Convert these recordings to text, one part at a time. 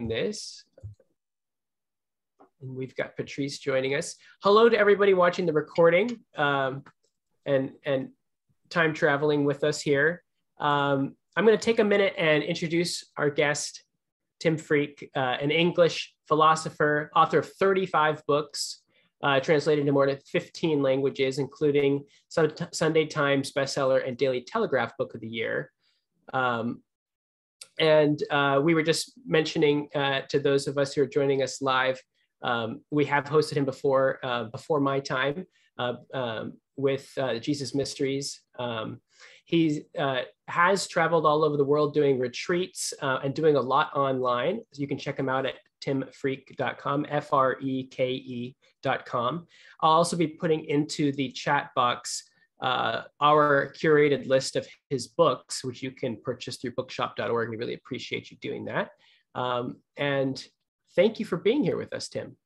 this. And we've got Patrice joining us. Hello to everybody watching the recording and time traveling with us here. I'm going to take a minute and introduce our guest, Tim Freke, an English philosopher, author of 35 books, translated into more than 15 languages, including Sunday Times bestseller and Daily Telegraph Book of the Year. And we were just mentioning to those of us who are joining us live, we have hosted him before my time with Jesus Mysteries. He has traveled all over the world doing retreats and doing a lot online. So you can check him out at timfreke.com, Freke.com. I'll also be putting into the chat box our curated list of his books, which you can purchase through bookshop.org. We really appreciate you doing that. And thank you for being here with us, Tim.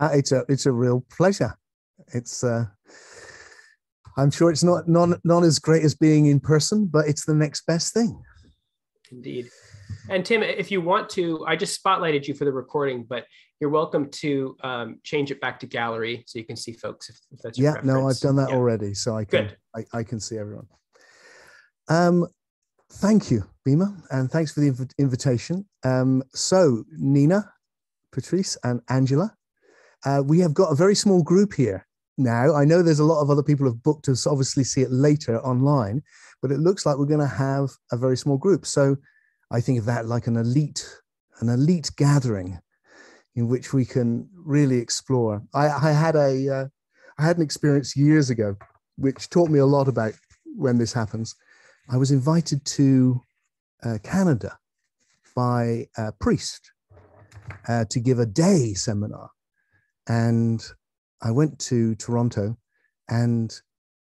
It's a real pleasure. It's I'm sure it's not as great as being in person, but it's the next best thing. Indeed. And Tim, if you want to, I just spotlighted you for the recording, but you're welcome to change it back to gallery so you can see folks if that's your preference. No, I've done that already, so I can I can see everyone. Thank you, Bima, and thanks for the invitation. So Nina, Patrice, and Angela, we have got a very small group here now. I know there's a lot of other people who've booked us, obviously see it later online, but it looks like we're going to have a very small group. So I think of that like an elite gathering in which we can really explore. I had an experience years ago which taught me a lot about when this happens. I was invited to Canada by a priest to give a day seminar, and I went to Toronto, and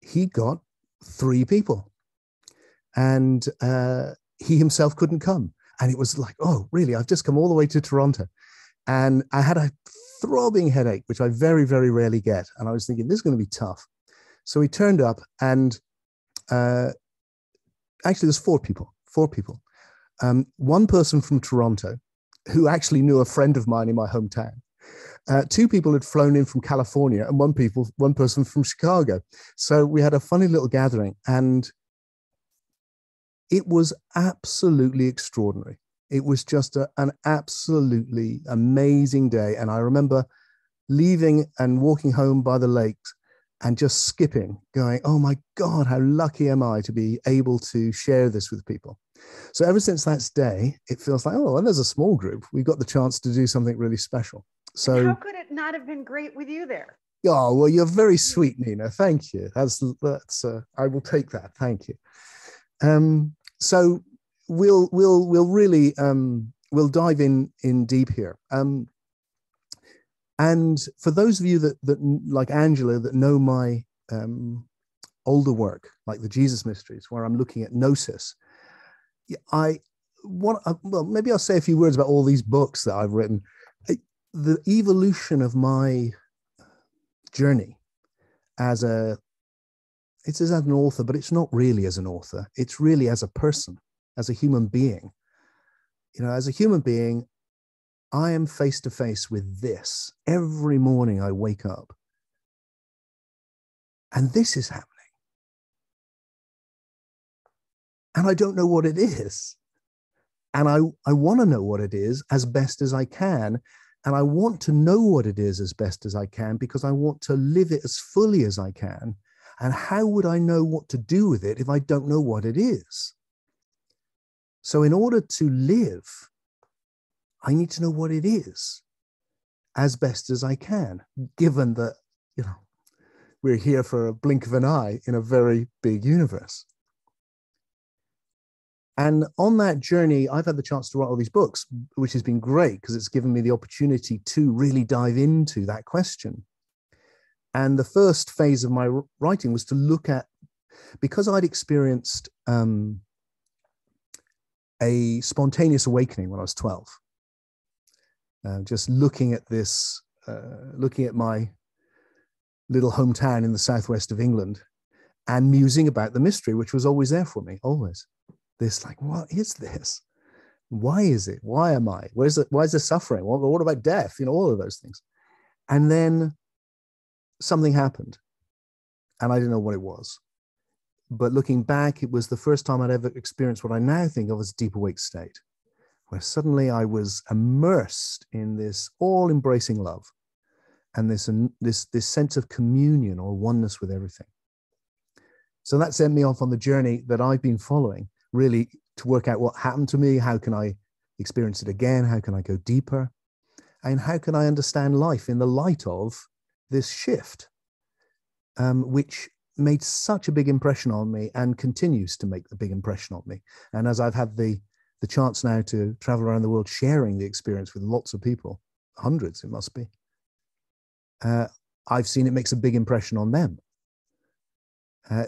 he got 3 people, and he himself couldn't come. And it was like, oh, really? I've just come all the way to Toronto. And I had a throbbing headache, which I very, very rarely get. And I was thinking, this is going to be tough. So he turned up, and actually there's 4 people. 1 person from Toronto, who actually knew a friend of mine in my hometown. 2 people had flown in from California, and 1 person from Chicago. So we had a funny little gathering, and it was absolutely extraordinary. It was just an absolutely amazing day. And I remember leaving and walking home by the lakes and just skipping, going, oh my God, how lucky am I to be able to share this with people. So ever since that day, it feels like, oh, well, there's a small group. We've got the chance to do something really special. So and how could it not have been great with you there? Oh, well, you're very sweet, Nina. Thank you. That's I will take that. Thank you. So we'll really we'll dive in deep here. And for those of you that like Angela, that know my older work, like the Jesus Mysteries, where I'm looking at gnosis, well, maybe I'll say a few words about all these books that I've written. The evolution of my journey as an author, but it's not really as an author. It's really as a person, as a human being. You know, as a human being, I am face to face with this every morning I wake up. And this is happening. And I don't know what it is. And I want to know what it is as best as I can. And I want to know what it is as best as I can because I want to live it as fully as I can. And how would I know what to do with it if I don't know what it is? So in order to live, I need to know what it is as best as I can, given that, you know, we're here for a blink of an eye in a very big universe. And on that journey, I've had the chance to write all these books, which has been great because it's given me the opportunity to really dive into that question. And the first phase of my writing was to look at, because I'd experienced a spontaneous awakening when I was 12, just looking at this, looking at my little hometown in the southwest of England and musing about the mystery, which was always there for me, always. This, like, what is this? Why is it? Why am I? Where's it? Why is there suffering? What about death? All of those things. And then something happened, and I didn't know what it was. But looking back, it was the first time I'd ever experienced what I now think of as a deep awake state, where suddenly I was immersed in this all-embracing love and this sense of communion or oneness with everything. So that sent me off on the journey that I've been following, really to work out what happened to me, how can I experience it again, how can I go deeper, and how can I understand life in the light of this shift, which made such a big impression on me and continues to make a big impression on me. And as I've had the chance now to travel around the world sharing the experience with lots of people, hundreds it must be, I've seen it makes a big impression on them.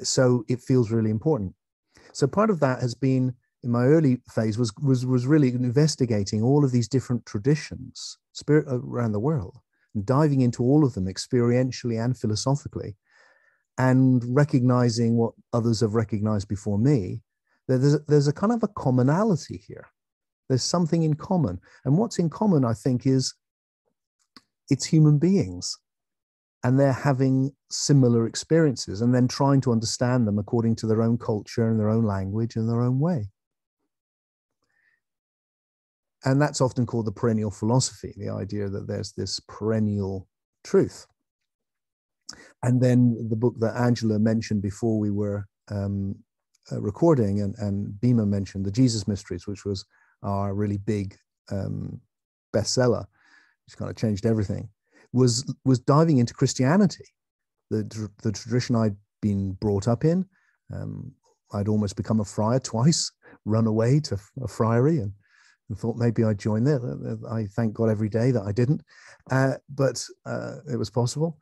So it feels really important. So part of that has been, in my early phase, was really investigating all of these different traditions, spirit around the world, and diving into all of them experientially and philosophically, and recognizing what others have recognized before me, that there's a kind of a commonality here. There's something in common. And what's in common, I think, is it's human beings. And they're having similar experiences and then trying to understand them according to their own culture and their own language and their own way. And that's often called the perennial philosophy, the idea that there's this perennial truth. And then the book that Angela mentioned before we were recording, and Bima mentioned, The Jesus Mysteries, which was our really big bestseller, which kind of changed everything, was diving into Christianity, the tradition I'd been brought up in. I'd almost become a friar twice, run away to a friary and thought maybe I'd join there. I thank God every day that I didn't, but it was possible.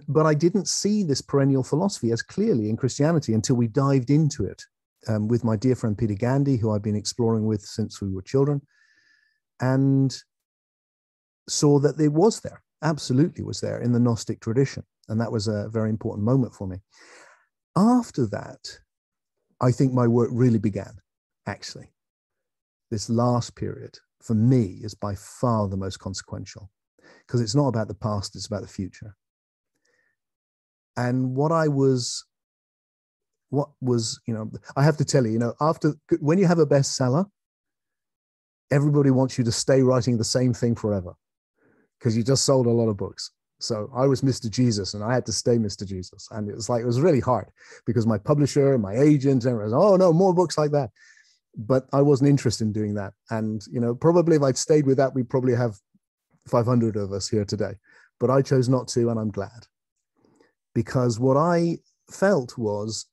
But I didn't see this perennial philosophy as clearly in Christianity until we dived into it with my dear friend Peter Gandhi, who I've been exploring with since we were children, and saw that it was there, absolutely was there in the Gnostic tradition. And that was a very important moment for me. After that, I think my work really began, actually. This last period, for me, is by far the most consequential, because it's not about the past, it's about the future. And I have to tell you, when you have a bestseller, everybody wants you to stay writing the same thing forever, because you just sold a lot of books. So I was Mr. Jesus and I had to stay Mr. Jesus. And it was really hard because my publisher, my agent, everyone was, oh no, more books like that. But I wasn't interested in doing that. And, probably if I'd stayed with that, we'd probably have 500 of us here today. But I chose not to, and I'm glad. Because what I felt was,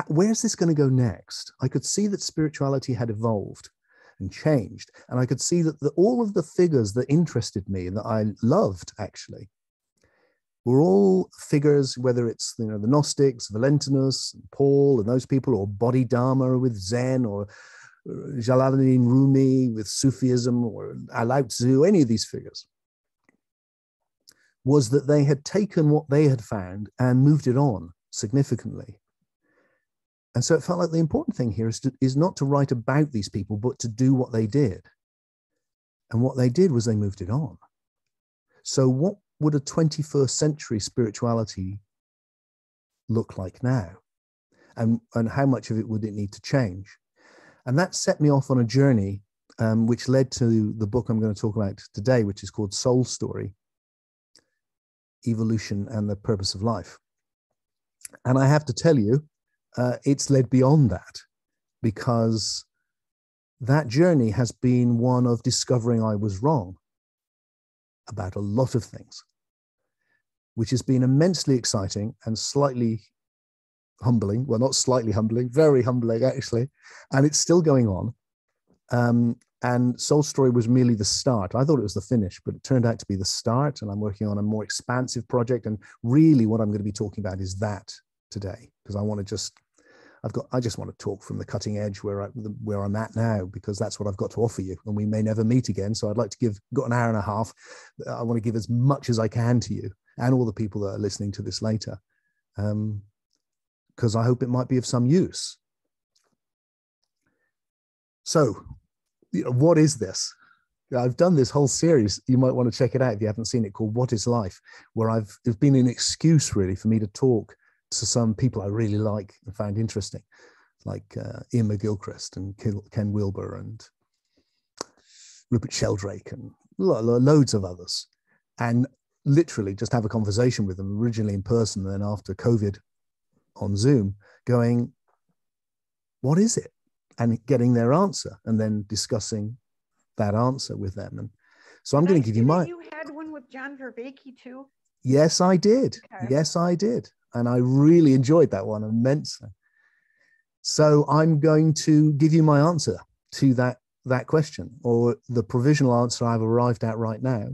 where's this going to go next? I could see that spirituality had evolved and changed. And I could see that all of the figures that interested me and that I loved, actually, were all figures, whether it's the Gnostics, Valentinus, and Paul, and those people, or Bodhidharma with Zen, or Jalaluddin Rumi with Sufism, or Lao Tzu, any of these figures, was that they had taken what they had found and moved it on significantly. And so it felt like the important thing here is not to write about these people, but to do what they did. And what they did was they moved it on. So what would a 21st century spirituality look like now? And how much of it would it need to change? And that set me off on a journey, which led to the book I'm going to talk about today, which is called Soul Story: Evolution and the Purpose of Life. And I have to tell you, it's led beyond that, because that journey has been one of discovering I was wrong about a lot of things, which has been immensely exciting and slightly humbling. Well, not slightly humbling, very humbling, actually. And it's still going on. And Soul Story was merely the start. I thought it was the finish, but it turned out to be the start. And I'm working on a more expansive project. And really what I'm going to be talking about is that today, because I just want to talk from the cutting edge where I'm at now, because that's what I've got to offer you. And we may never meet again. So I'd like to got an hour and a half. I want to give as much as I can to you and all the people that are listening to this later, because I hope it might be of some use. So, what is this? I've done this whole series. You might want to check it out if you haven't seen it, called What is Life, where it's been an excuse really for me to talk to some people I really like and find interesting, like Ian McGilchrist and Ken Wilber and Rupert Sheldrake and loads of others, and literally just have a conversation with them, originally in person, then after COVID on Zoom, going, what is it? And getting their answer, and then discussing that answer with them. And so I'm going to give you my... You had one with John Vervaeke too? Yes, I did. Okay. Yes, I did. And I really enjoyed that one immensely. So I'm going to give you my answer to that question, or the provisional answer I've arrived at right now,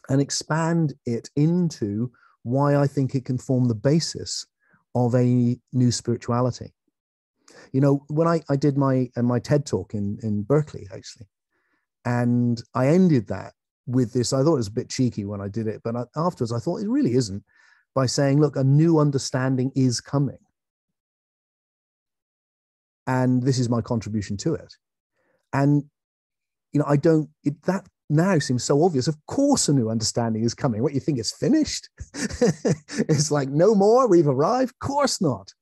and expand it into why I think it can form the basis of a new spirituality. You know, when I did my TED talk in Berkeley, actually, and I ended that with this, I thought it was a bit cheeky when I did it, but afterwards I thought it really isn't, by saying, look, a new understanding is coming. And this is my contribution to it. And, you know, that now seems so obvious. Of course, a new understanding is coming. What, you think it's finished? It's like, no more, we've arrived? Of course not.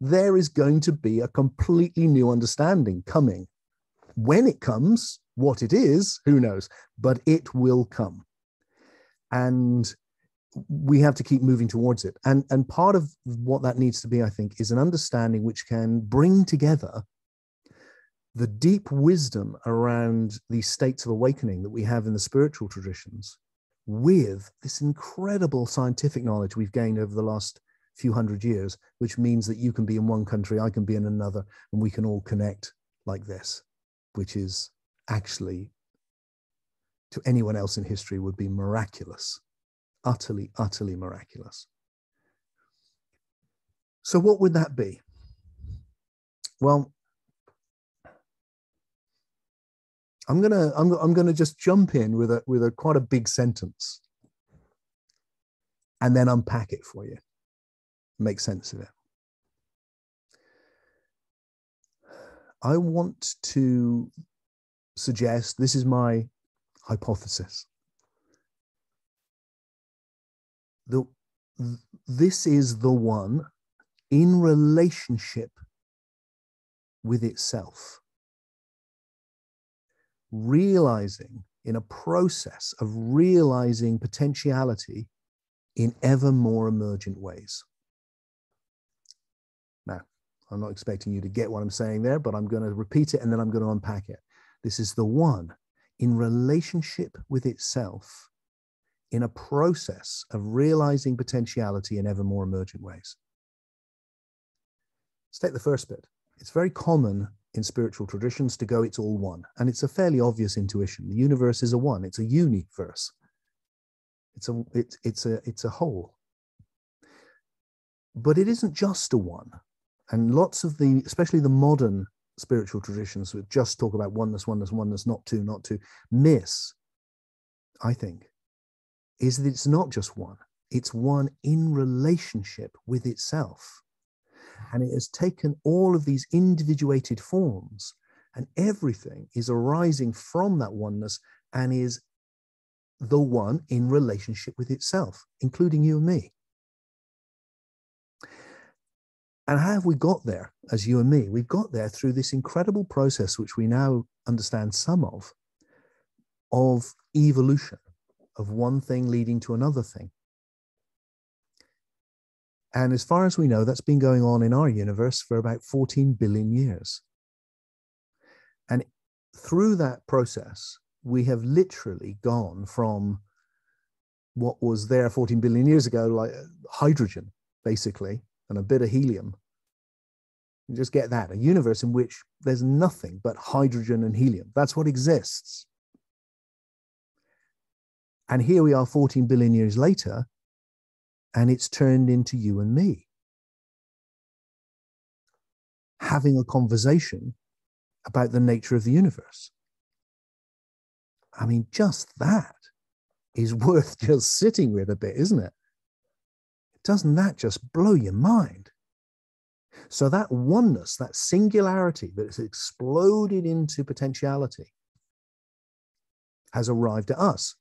There is going to be a completely new understanding coming. When it comes, what it is, who knows, but it will come. And we have to keep moving towards it. And part of what that needs to be, I think, is an understanding which can bring together the deep wisdom around these states of awakening that we have in the spiritual traditions with this incredible scientific knowledge we've gained over the last few hundred years, which means that you can be in one country, I can be in another, and we can all connect like this, which is actually, to anyone else in history, would be miraculous. Utterly, utterly miraculous. So what would that be? Well, I'm gonna just jump in with a quite a big sentence, and then unpack it for you, make sense of it. I want to suggest, this is my hypothesis, this is the one in relationship with itself, realizing, in a process of realizing potentiality in ever more emergent ways. Now, I'm not expecting you to get what I'm saying there, but I'm going to repeat it and then I'm going to unpack it. This is the one in relationship with itself, in a process of realizing potentiality in ever more emergent ways. Let's take the first bit. It's very common in spiritual traditions to go, it's all one. And it's a fairly obvious intuition. The universe is a one. It's a universe. It's a whole. But it isn't just a one. And lots of especially the modern spiritual traditions that just talk about oneness, oneness, oneness, not two, miss, I think, is that it's not just one. It's one in relationship with itself. And it has taken all of these individuated forms, and everything is arising from that oneness and is the one in relationship with itself, including you and me. And how have we got there as you and me? We've got there through this incredible process, which we now understand some of evolution, of one thing leading to another thing. And as far as we know, that's been going on in our universe for about 14 billion years. And through that process, we have literally gone from what was there 14 billion years ago, like hydrogen, basically, and a bit of helium. You just get that, a universe in which there's nothing but hydrogen and helium. That's what exists. And here we are 14 billion years later, and it's turned into you and me having a conversation about the nature of the universe. I mean, just that is worth just sitting with a bit, isn't it? Doesn't that just blow your mind? So that oneness, that singularity that has exploded into potentiality has arrived at us.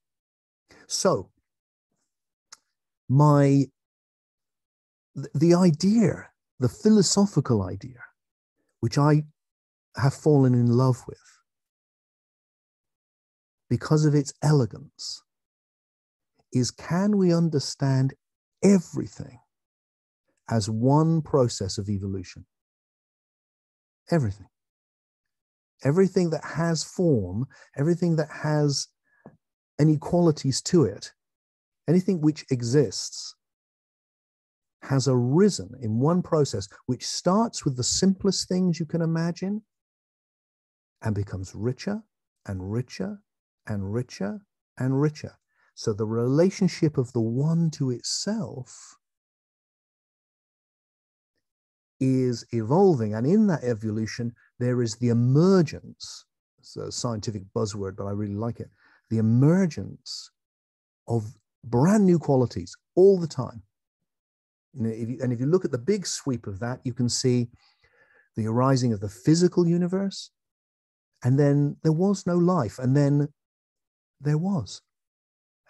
So the idea, the philosophical idea, which I have fallen in love with because of its elegance, is, can we understand everything as one process of evolution? Everything. Everything that has form, everything that has any qualities to it, anything which exists, has arisen in one process which starts with the simplest things you can imagine and becomes richer and richer and richer and richer. So the relationship of the one to itself is evolving. And in that evolution, there is the emergence. It's a scientific buzzword, but I really like it. The emergence of brand new qualities all the time. And if you look at the big sweep of that, you can see the arising of the physical universe, and then there was no life, and then there was.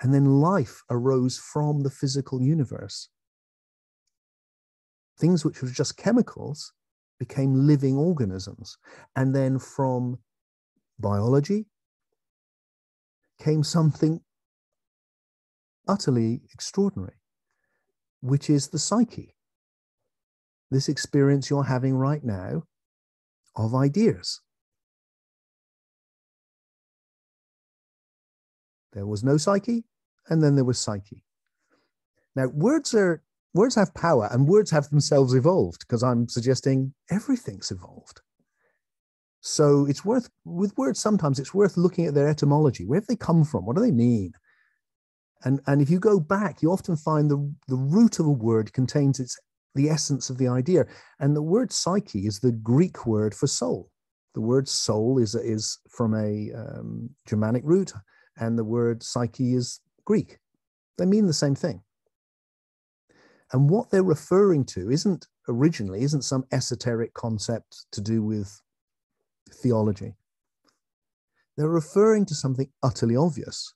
And then life arose from the physical universe. Things which were just chemicals became living organisms. And then from biology came something utterly extraordinary, which is the psyche. This experience you're having right now of ideas. There was no psyche, and then there was psyche. Now, words have power, and words have themselves evolved, because I'm suggesting everything's evolved. So with words, sometimes it's worth looking at their etymology. Where have they come from? What do they mean? And if you go back, you often find the root of a word contains the essence of the idea. And the word psyche is the Greek word for soul. The word soul is from a Germanic root, and the word psyche is Greek. They mean the same thing. And what they're referring to isn't some esoteric concept to do with theology. They're referring to something utterly obvious,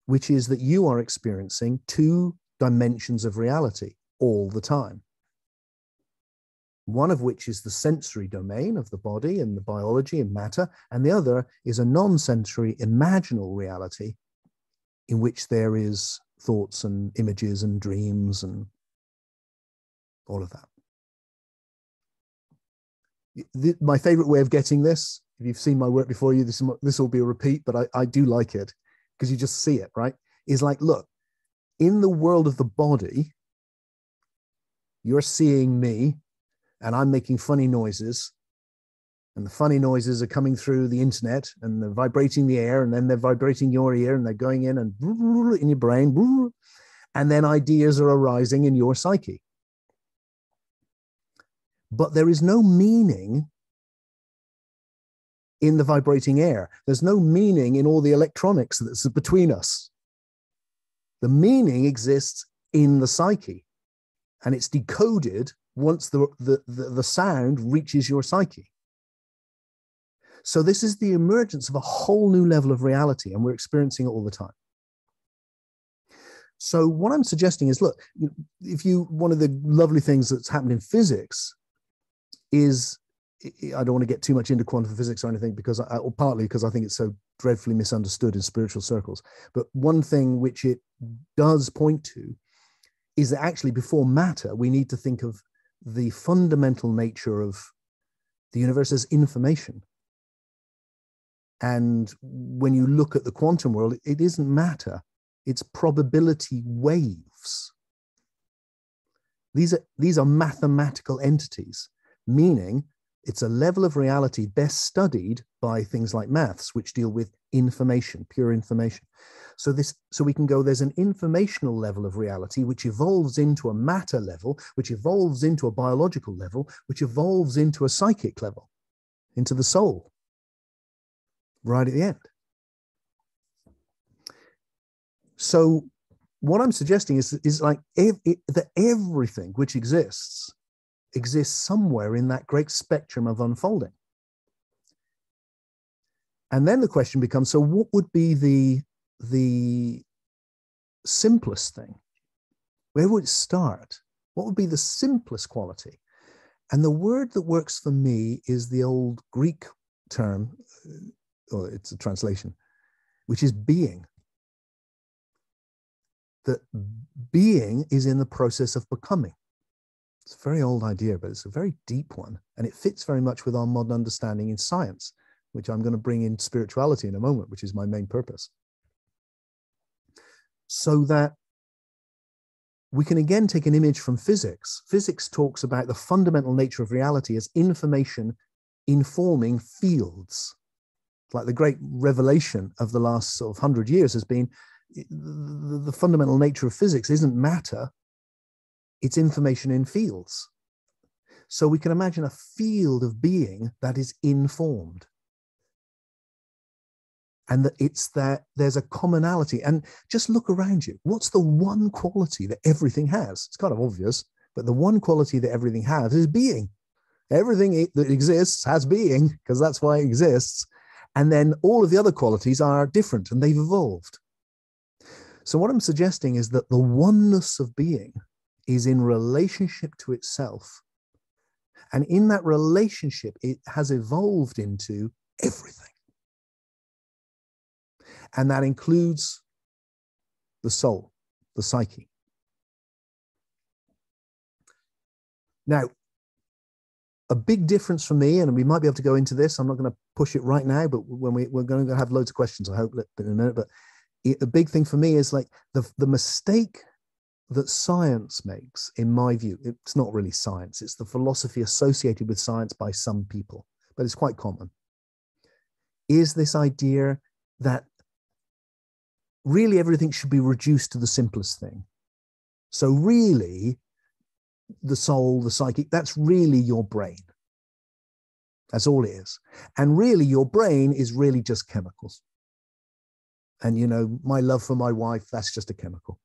which is that you are experiencing two dimensions of reality all the time. One of which is the sensory domain of the body and the biology and matter, and the other is a non-sensory imaginal reality in which there is thoughts and images and dreams and all of that. My favorite way of getting this, if you've seen my work before, this will be a repeat, but I do like it because you just see it, right? Is like, look, in the world of the body, you're seeing me and I'm making funny noises, and the funny noises are coming through the internet and they're vibrating the air, and then they're vibrating your ear, and they're going in and in your brain, and then ideas are arising in your psyche. But there is no meaning in the vibrating air. There's no meaning in all the electronics that's between us. The meaning exists in the psyche, and it's decoded once the sound reaches your psyche. So this is the emergence of a whole new level of reality, and we're experiencing it all the time. So what I'm suggesting is, look, one of the lovely things that's happened in physics is, I don't want to get too much into quantum physics or anything, or partly because I think it's so dreadfully misunderstood in spiritual circles. But one thing which it does point to is that actually before matter, we need to think of the fundamental nature of the universe as information. And when you look at the quantum world, it isn't matter, it's probability waves. These are mathematical entities, meaning it's a level of reality best studied by things like maths, which deal with information, pure information. So we can go, there's an informational level of reality, which evolves into a matter level, which evolves into a biological level, which evolves into a psychic level, into the soul, right at the end. So what I'm suggesting is like that everything which exists exists somewhere in that great spectrum of unfolding. And then the question becomes, so what would be the simplest thing? Where would it start? What would be the simplest quality? And the word that works for me is the old Greek term, or it's a translation, which is being. That being is in the process of becoming. It's a very old idea, but it's a very deep one. And it fits very much with our modern understanding in science, which I'm going to bring in spirituality in a moment, which is my main purpose. So that we can again take an image from physics. Physics talks about the fundamental nature of reality as information informing fields. Like the great revelation of the last sort of 100 years has been the fundamental nature of physics isn't matter, it's information in fields. So we can imagine a field of being that is informed. And that it's that there's a commonality. And just look around you. What's the one quality that everything has? It's kind of obvious, but the one quality that everything has is being. Everything that exists has being, because that's why it exists. And then all of the other qualities are different and they've evolved. So what I'm suggesting is that the oneness of being is in relationship to itself. And in that relationship, it has evolved into everything. And that includes the soul, the psyche. Now, a big difference for me, and we might be able to go into this, I'm not going to push it right now, but when we're going to have loads of questions, I hope, in a minute. But the big thing for me is like the mistake that science makes, in my view, it's not really science, it's the philosophy associated with science by some people, but it's quite common, is this idea that really everything should be reduced to the simplest thing. So really, the soul, the psyche, that's really your brain. That's all it is. And really, your brain is really just chemicals. And, you know, my love for my wife, that's just a chemical.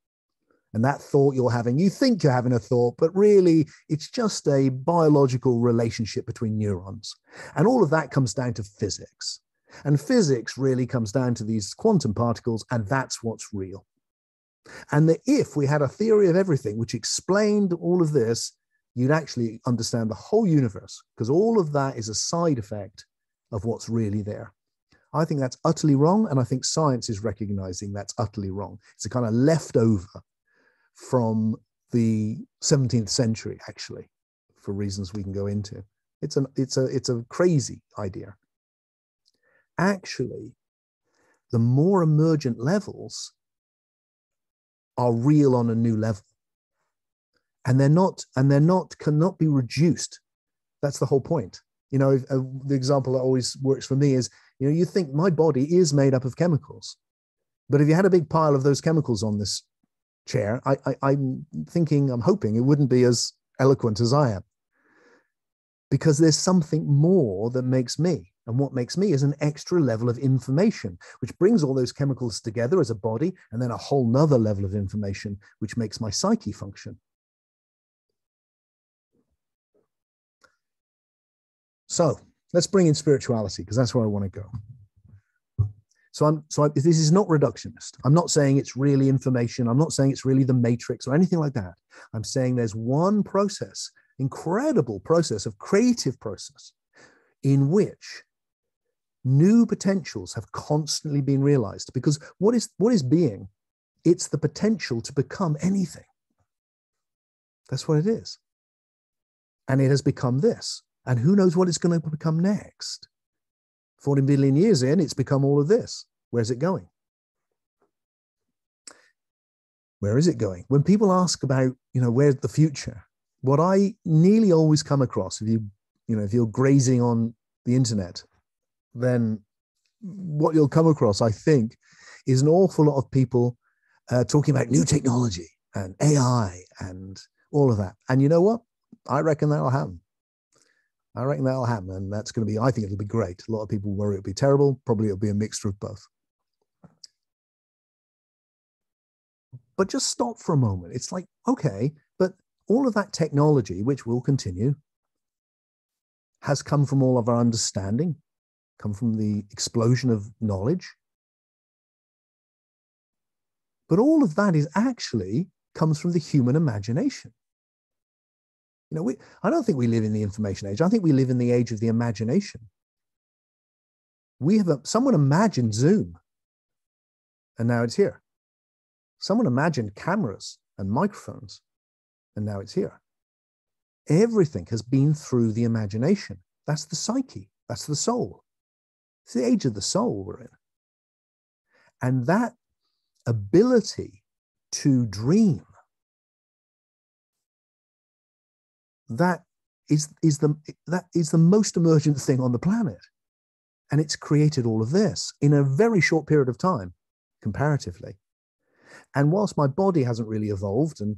And that thought you're having, you think you're having a thought, but really it's just a biological relationship between neurons. And all of that comes down to physics. And physics really comes down to these quantum particles, and that's what's real. And that if we had a theory of everything which explained all of this, you'd actually understand the whole universe, because all of that is a side effect of what's really there. I think that's utterly wrong, and I think science is recognizing that's utterly wrong. It's a kind of leftover from the 17th century, actually, for reasons we can go into. It's a crazy idea. Actually, the more emergent levels are real on a new level. And cannot be reduced. That's the whole point. You know, the example that always works for me is, you know, you think my body is made up of chemicals, but if you had a big pile of those chemicals on this chair, I'm hoping it wouldn't be as eloquent as I am, because there's something more that makes me. And what makes me is an extra level of information, which brings all those chemicals together as a body, and then a whole nother level of information, which makes my psyche function. So let's bring in spirituality, because that's where I want to go. So this is not reductionist. I'm not saying it's really information. I'm not saying it's really the matrix or anything like that. I'm saying there's one process, incredible process of creative process, in which new potentials have constantly been realized. Because what is being? It's the potential to become anything. That's what it is. And it has become this. And who knows what it's going to become next? 40 billion years in, it's become all of this. Where's it going? Where is it going? When people ask about, you know, where's the future? What I nearly always come across, if you're grazing on the internet, then what you'll come across, I think, is an awful lot of people talking about new technology and AI and all of that. And you know what? I reckon that'll happen. And that's going to be, I think it'll be great. A lot of people worry it'll be terrible. Probably it'll be a mixture of both. But just stop for a moment. It's like, okay, but all of that technology, which will continue, has come from all of our understanding, come from the explosion of knowledge. But all of that is actually comes from the human imagination. I don't think we live in the information age. I think we live in the age of the imagination. Someone imagined Zoom, and now it's here. Someone imagined cameras and microphones, and now it's here. Everything has been through the imagination. That's the psyche. That's the soul. It's the age of the soul we're in. And that ability to dream, that is the most emergent thing on the planet. And it's created all of this in a very short period of time, comparatively. And whilst my body hasn't really evolved, and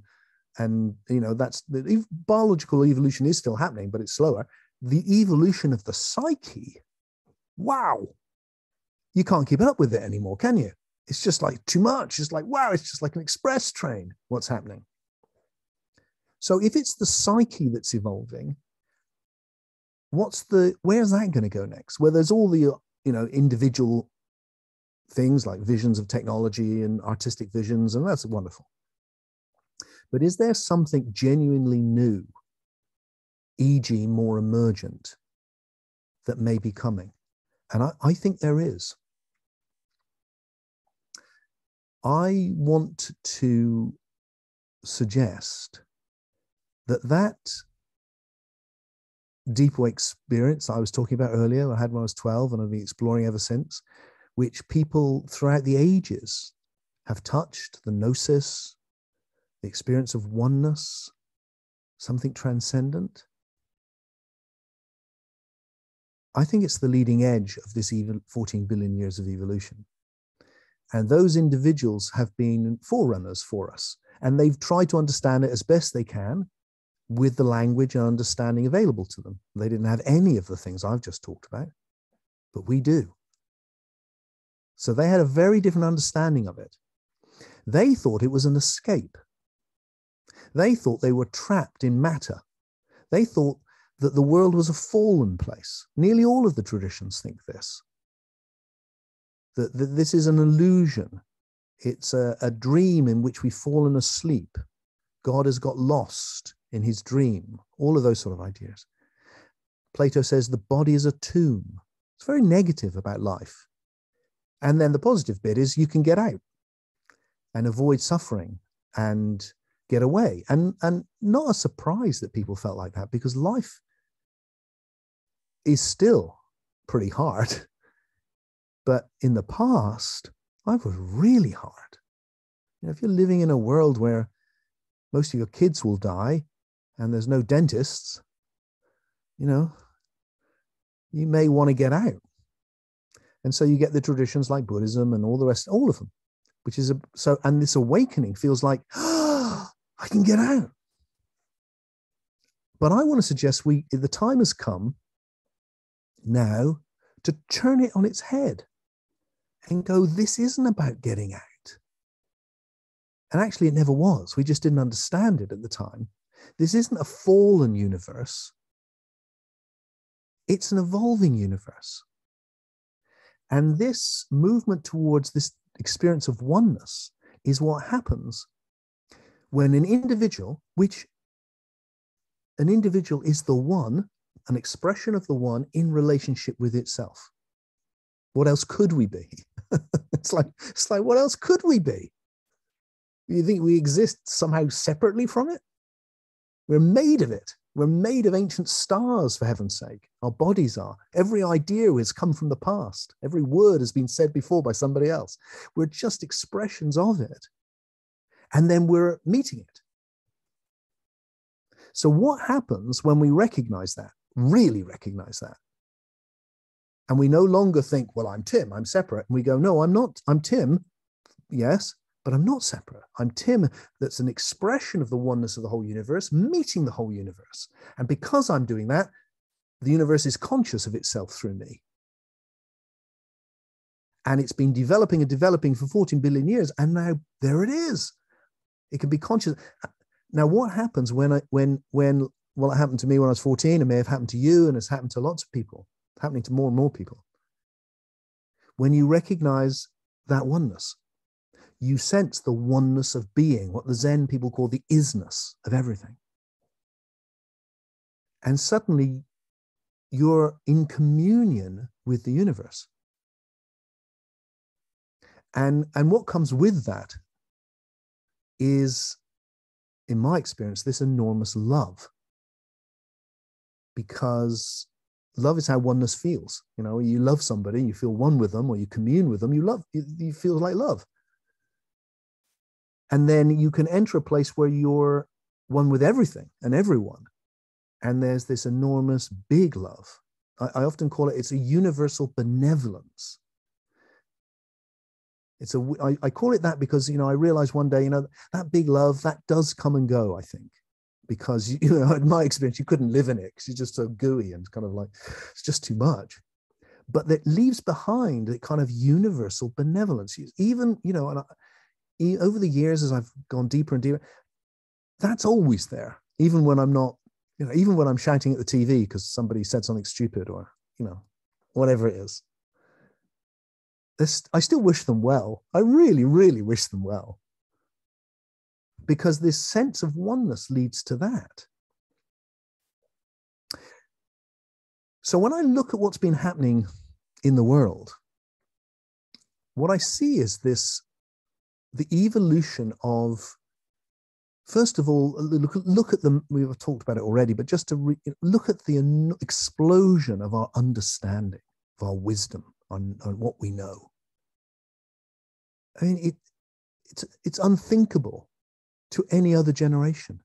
that's the biological evolution is still happening, but it's slower. The evolution of the psyche, wow, you can't keep up with it anymore, can you? It's just like too much. It's like, wow, it's just like an express train, what's happening. So if it's the psyche that's evolving, where's that going to go next? Where there's all the, individual things like visions of technology and artistic visions, and that's wonderful. But is there something genuinely new, e.g. more emergent, that may be coming? And I think there is. I want to suggest that deeper experience I was talking about earlier, I had when I was 12 and I've been exploring ever since, which people throughout the ages have touched, the gnosis, the experience of oneness, something transcendent. I think it's the leading edge of this 14 billion years of evolution. And those individuals have been forerunners for us. And they've tried to understand it as best they can with the language and understanding available to them. They didn't have any of the things I've just talked about, but we do. So they had a very different understanding of it. They thought it was an escape. They thought they were trapped in matter. They thought that the world was a fallen place. Nearly all of the traditions think this. That this is an illusion. It's a dream in which we've fallen asleep. God has got lost in his dream. All of those sort of ideas. Plato says the body is a tomb. It's very negative about life. And then the positive bit is you can get out and avoid suffering and get away. And not a surprise that people felt like that, because life is still pretty hard. But in the past, life was really hard. If you're living in a world where most of your kids will die and there's no dentists, you may want to get out. And so you get the traditions like Buddhism and all the rest, all of them, which is and this awakening feels like, I can get out. But I want to suggest the time has come now to turn it on its head and go, this isn't about getting out. And actually it never was. We just didn't understand it at the time. This isn't a fallen universe. It's an evolving universe. And this movement towards this experience of oneness is what happens when an individual is the one, an expression of the one in relationship with itself. What else could we be? It's like, what else could we be? You think we exist somehow separately from it? We're made of it. We're made of ancient stars, for heaven's sake. Our bodies are. Every idea has come from the past. Every word has been said before by somebody else. We're just expressions of it. And then we're meeting it. So what happens when we recognize that, really recognize that? And we no longer think, well, I'm Tim, I'm separate. And we go, no, I'm not. I'm Tim, yes, but I'm not separate. I'm Tim that's an expression of the oneness of the whole universe, meeting the whole universe. And because I'm doing that, the universe is conscious of itself through me. And it's been developing and developing for 14 billion years. And now there it is. It can be conscious. Now, what happens well, it happened to me when I was 14, it may have happened to you, and it's happened to lots of people, happening to more and more people. When you recognize that oneness, you sense the oneness of being, what the Zen people call the isness of everything. And suddenly you're in communion with the universe. And what comes with that is, in my experience, this enormous love. Because love is how oneness feels. You know, you love somebody, you feel one with them, or you commune with them, you feel like love. And then you can enter a place where you're one with everything and everyone. And there's this enormous big love. I often call it's a universal benevolence. I call it that because, I realized one day, that big love, that does come and go, I think. Because, in my experience, you couldn't live in it because you're just so gooey and kind of like, it's just too much. But that leaves behind a kind of universal benevolence. Even, over the years, as I've gone deeper and deeper, that's always there. Even when I'm not, even when I'm shouting at the TV because somebody said something stupid or, whatever it is. I still wish them well. I really, really wish them well. Because this sense of oneness leads to that. So when I look at what's been happening in the world, what I see is the evolution of, first of all, look at them, we've talked about it already, but just to look at the explosion of our understanding, of our wisdom on what we know. I mean, it's unthinkable to any other generation.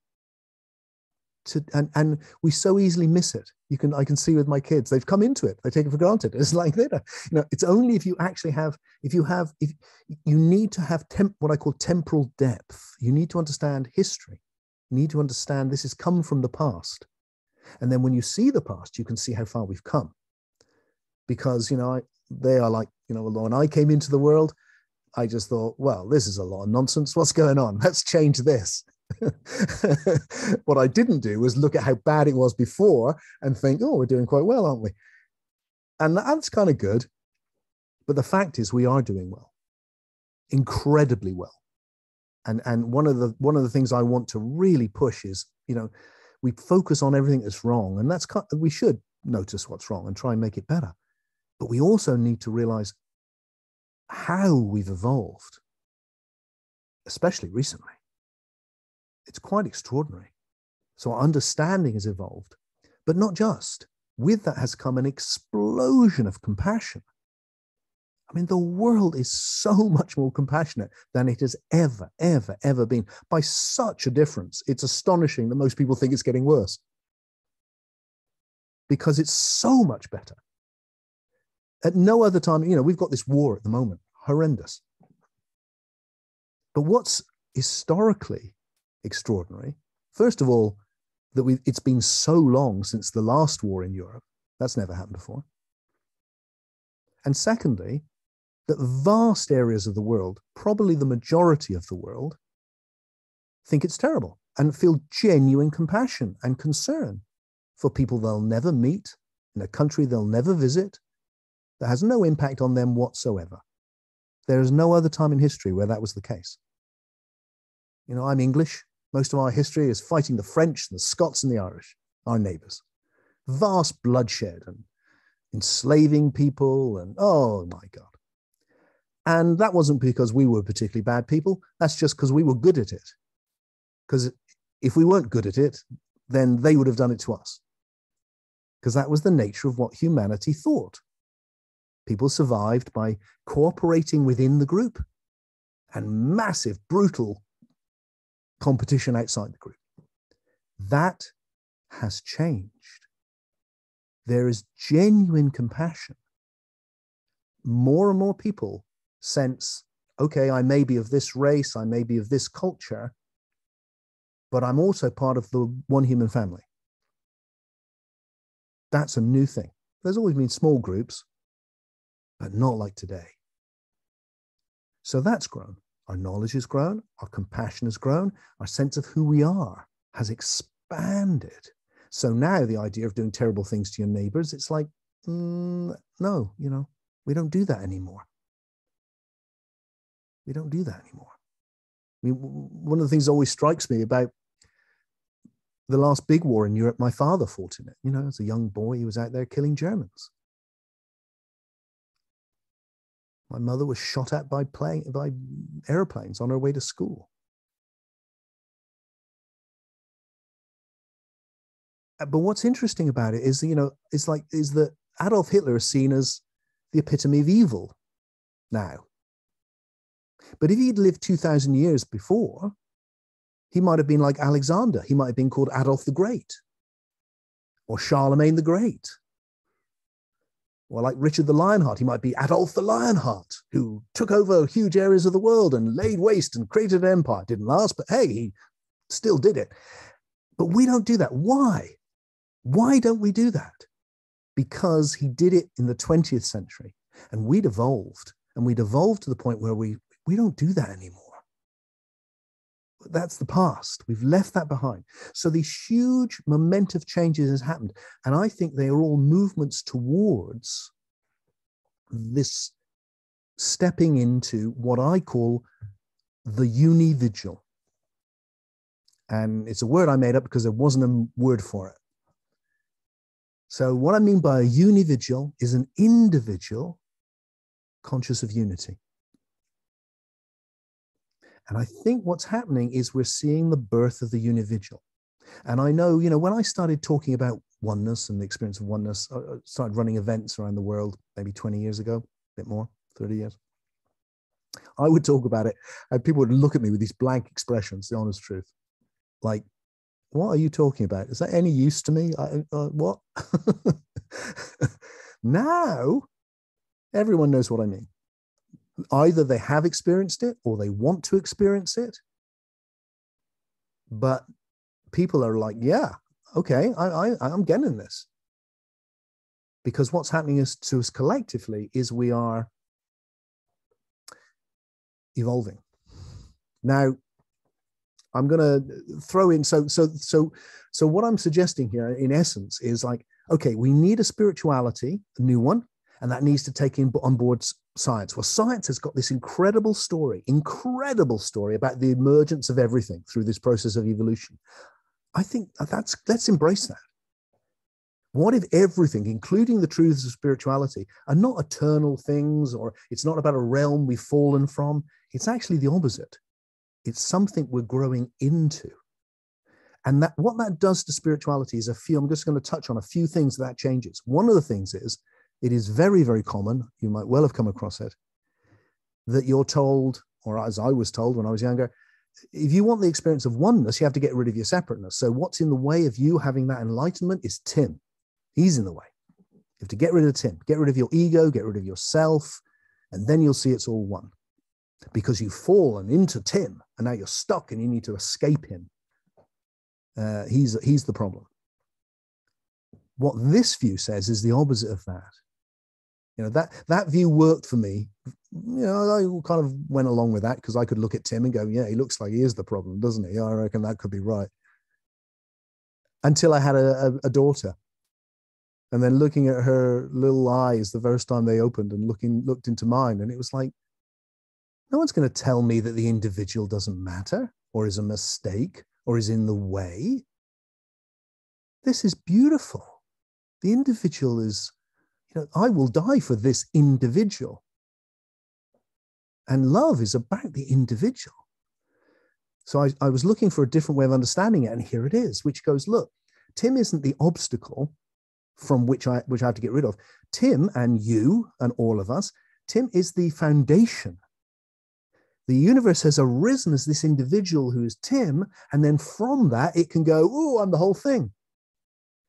And we so easily miss it. I can see with my kids, they've come into it, they take it for granted. It's like it's only if you actually have, if you need to have what I call temporal depth. You need to understand history. You need to understand this has come from the past. And then when you see the past, you can see how far we've come. Because, they are like, when I came into the world, I just thought, well, this is a lot of nonsense. What's going on? Let's change this. What I didn't do was look at how bad it was before and think, oh, we're doing quite well, aren't we? And that's kind of good. But the fact is we are doing well, incredibly well. And one of the things I want to really push is, we focus on everything that's wrong. And we should notice what's wrong and try and make it better. But we also need to realize how we've evolved, especially recently. It's quite extraordinary. So our understanding has evolved, but not just. With that has come an explosion of compassion. I mean, the world is so much more compassionate than it has ever, ever, ever been, by such a difference. It's astonishing that most people think it's getting worse because it's so much better. At no other time, we've got this war at the moment, horrendous. But what's historically extraordinary, first of all, that it's been so long since the last war in Europe. That's never happened before. And secondly, that vast areas of the world, probably the majority of the world, think it's terrible and feel genuine compassion and concern for people they'll never meet, in a country they'll never visit, that has no impact on them whatsoever. There is no other time in history where that was the case. I'm English. Most of our history is fighting the French and the Scots and the Irish, our neighbors. Vast bloodshed and enslaving people and, oh my God. And that wasn't because we were particularly bad people. That's just because we were good at it. Because if we weren't good at it, then they would have done it to us. Because that was the nature of what humanity thought. People survived by cooperating within the group and massive, brutal competition outside the group. That has changed. There is genuine compassion. More and more people sense, okay, I may be of this race, I may be of this culture, but I'm also part of the one human family. That's a new thing. There's always been small groups, but not like today. So that's grown. Our knowledge has grown, our compassion has grown, our sense of who we are has expanded. So now the idea of doing terrible things to your neighbors, it's like, no, we don't do that anymore. We don't do that anymore. I mean, one of the things that always strikes me about the last big war in Europe, my father fought in it. As a young boy, he was out there killing Germans. My mother was shot at by airplanes on her way to school. But what's interesting about it is, is that Adolf Hitler is seen as the epitome of evil now. But if he'd lived 2,000 years before, he might have been like Alexander. He might have been called Adolf the Great or Charlemagne the Great. Or like Richard the Lionheart, he might be Adolf the Lionheart, who took over huge areas of the world and laid waste and created an empire. Didn't last, but hey, he still did it. But we don't do that. Why? Why don't we do that? Because he did it in the 20th century and we'd evolved. And we'd evolved to the point where we don't do that anymore. That's the past. We've left that behind. So these huge momentous changes has happened. And I think they are all movements towards this stepping into what I call the univigil. And it's a word I made up because there wasn't a word for it. So what I mean by a univigil is an individual conscious of unity. And I think what's happening is we're seeing the birth of the univigil. And I know, when I started talking about oneness and the experience of oneness, I started running events around the world maybe 20 years ago, a bit more, 30 years. I would talk about it and people would look at me with these blank expressions, the honest truth. Like, what are you talking about? Is that any use to me? What? Now, everyone knows what I mean. Either they have experienced it or they want to experience it. But people are like, yeah, okay, I'm getting this. Because what's happening to us collectively is we are evolving. Now, I'm going to throw in, so what I'm suggesting here in essence is like, okay, we need a spirituality, a new one, and that needs to take on board science. Well, science has got this incredible story about the emergence of everything through this process of evolution. I think let's embrace that. What if everything, including the truths of spirituality, are not eternal things, or it's not about a realm we've fallen from? It's actually the opposite. It's something we're growing into. And what that does to spirituality is I'm just going to touch on a few things that changes. One of the things is, it is very, very common, you might well have come across it, that you're told, or as I was told when I was younger, if you want the experience of oneness, you have to get rid of your separateness. So what's in the way of you having that enlightenment is Tim. He's in the way. You have to get rid of Tim, get rid of your ego, get rid of yourself, and then you'll see it's all one. Because you've fallen into Tim, and now you're stuck and you need to escape him. He's the problem. What this view says is the opposite of that. That view worked for me. I kind of went along with that because I could look at Tim and go, yeah, he looks like he is the problem, doesn't he? I reckon that could be right. Until I had a daughter. And then looking at her little eyes the first time they opened and looked into mine, and it was like, no one's going to tell me that the individual doesn't matter or is a mistake or is in the way. This is beautiful. The individual is, I will die for this individual. And love is about the individual. So I was looking for a different way of understanding it, and here it is, which goes, look, Tim isn't the obstacle from which I have to get rid of. Tim and you and all of us, Tim is the foundation. The universe has arisen as this individual who is Tim, and then from that it can go, oh, I'm the whole thing.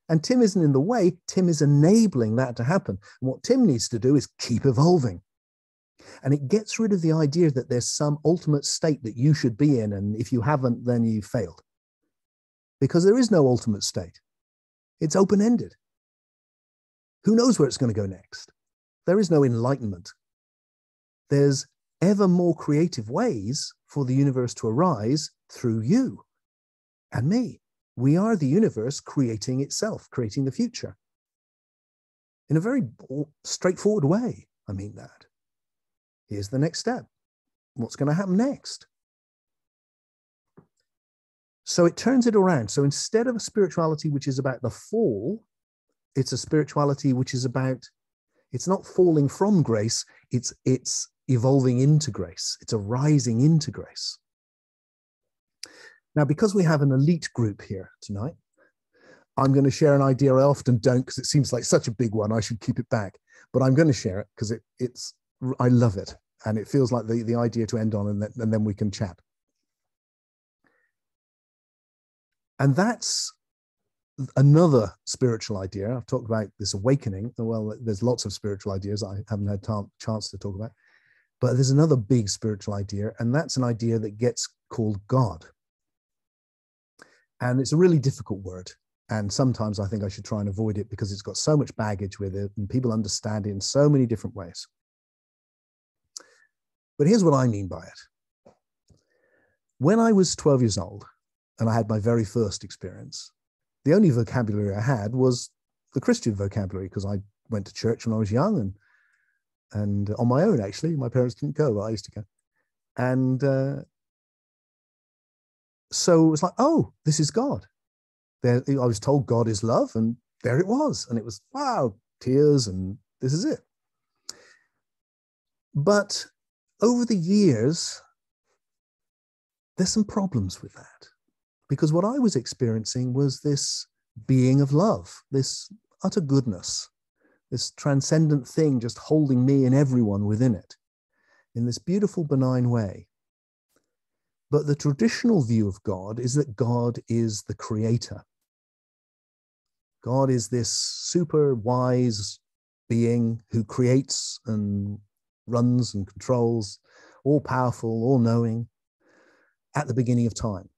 And Tim isn't in the way, Tim is enabling that to happen. And what Tim needs to do is keep evolving. And it gets rid of the idea that there's some ultimate state that you should be in, and if you haven't, then you failed. Because there is no ultimate state. It's open-ended. Who knows where it's going to go next? There is no enlightenment. There's ever more creative ways for the universe to arise through you and me. We are the universe creating itself, creating the future. In a very straightforward way, I mean that. Here's the next step. What's going to happen next? So it turns it around. So instead of a spirituality which is about the fall, it's a spirituality which is about, it's not falling from grace, it's evolving into grace. It's a rising into grace. Now, because we have an elite group here tonight, I'm going to share an idea I often don't because it seems like such a big one. I should keep it back, but I'm going to share it because I love it. And it feels like the idea to end on, and then we can chat. And that's another spiritual idea. I've talked about this awakening. Well, there's lots of spiritual ideas I haven't had chance to talk about. But there's another big spiritual idea, and that's an idea that gets called God. And it's a really difficult word. And sometimes I think I should try and avoid it because it's got so much baggage with it, and people understand it in so many different ways. But here's what I mean by it. When I was 12 years old, and I had my very first experience, the only vocabulary I had was the Christian vocabulary, because I went to church when I was young and on my own, actually. My parents didn't go, but I used to go. And so it was like, oh, this is God. I was told God is love, and there it was. And it was, wow, tears, and this is it. But over the years, there's some problems with that. Because what I was experiencing was this being of love, this utter goodness, this transcendent thing just holding me and everyone within it in this beautiful, benign way. But the traditional view of God is that God is the creator. God is this super wise being who creates and runs and controls, all powerful, all knowing, at the beginning of time.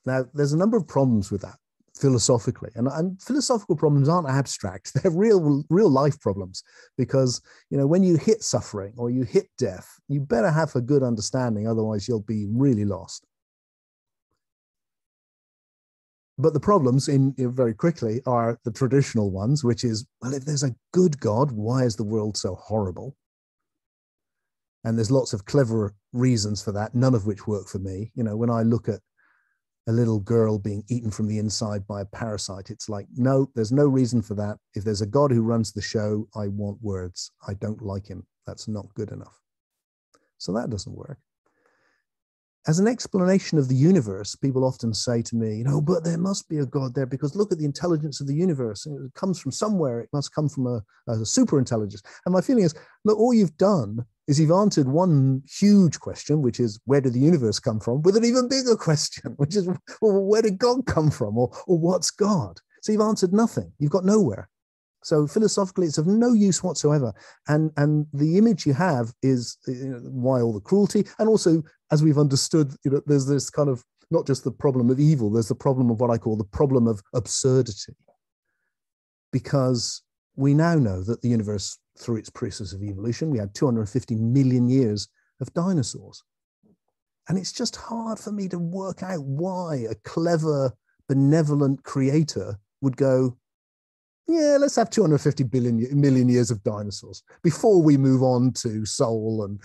Now, there's a number of problems with that philosophically, and philosophical problems aren't abstract. They're real life problems, because, when you hit suffering or you hit death, you better have a good understanding, otherwise you'll be really lost. But the problems very quickly are the traditional ones, which is, well, if there's a good God, why is the world so horrible? And there's lots of clever reasons for that, none of which work for me. When I look at a little girl being eaten from the inside by a parasite, it's like, no, there's no reason for that. If there's a God who runs the show, I want words. I don't like him. That's not good enough. So that doesn't work. As an explanation of the universe, people often say to me, but there must be a God there, because look at the intelligence of the universe. It comes from somewhere. It must come from a super intelligence. And my feeling is, look, all you've done is you've answered one huge question, which is, where did the universe come from, with an even bigger question, which is, well, where did God come from, or what's God? So you've answered nothing. You've got nowhere. So philosophically, it's of no use whatsoever. And the image you have is why all the cruelty. And also, as we've understood, there's this kind of, not just the problem of evil, there's the problem of what I call the problem of absurdity. Because we now know that the universe, through its process of evolution, we had 250 million years of dinosaurs. And it's just hard for me to work out why a clever, benevolent creator would go, yeah, let's have 250 million years of dinosaurs before we move on to soul and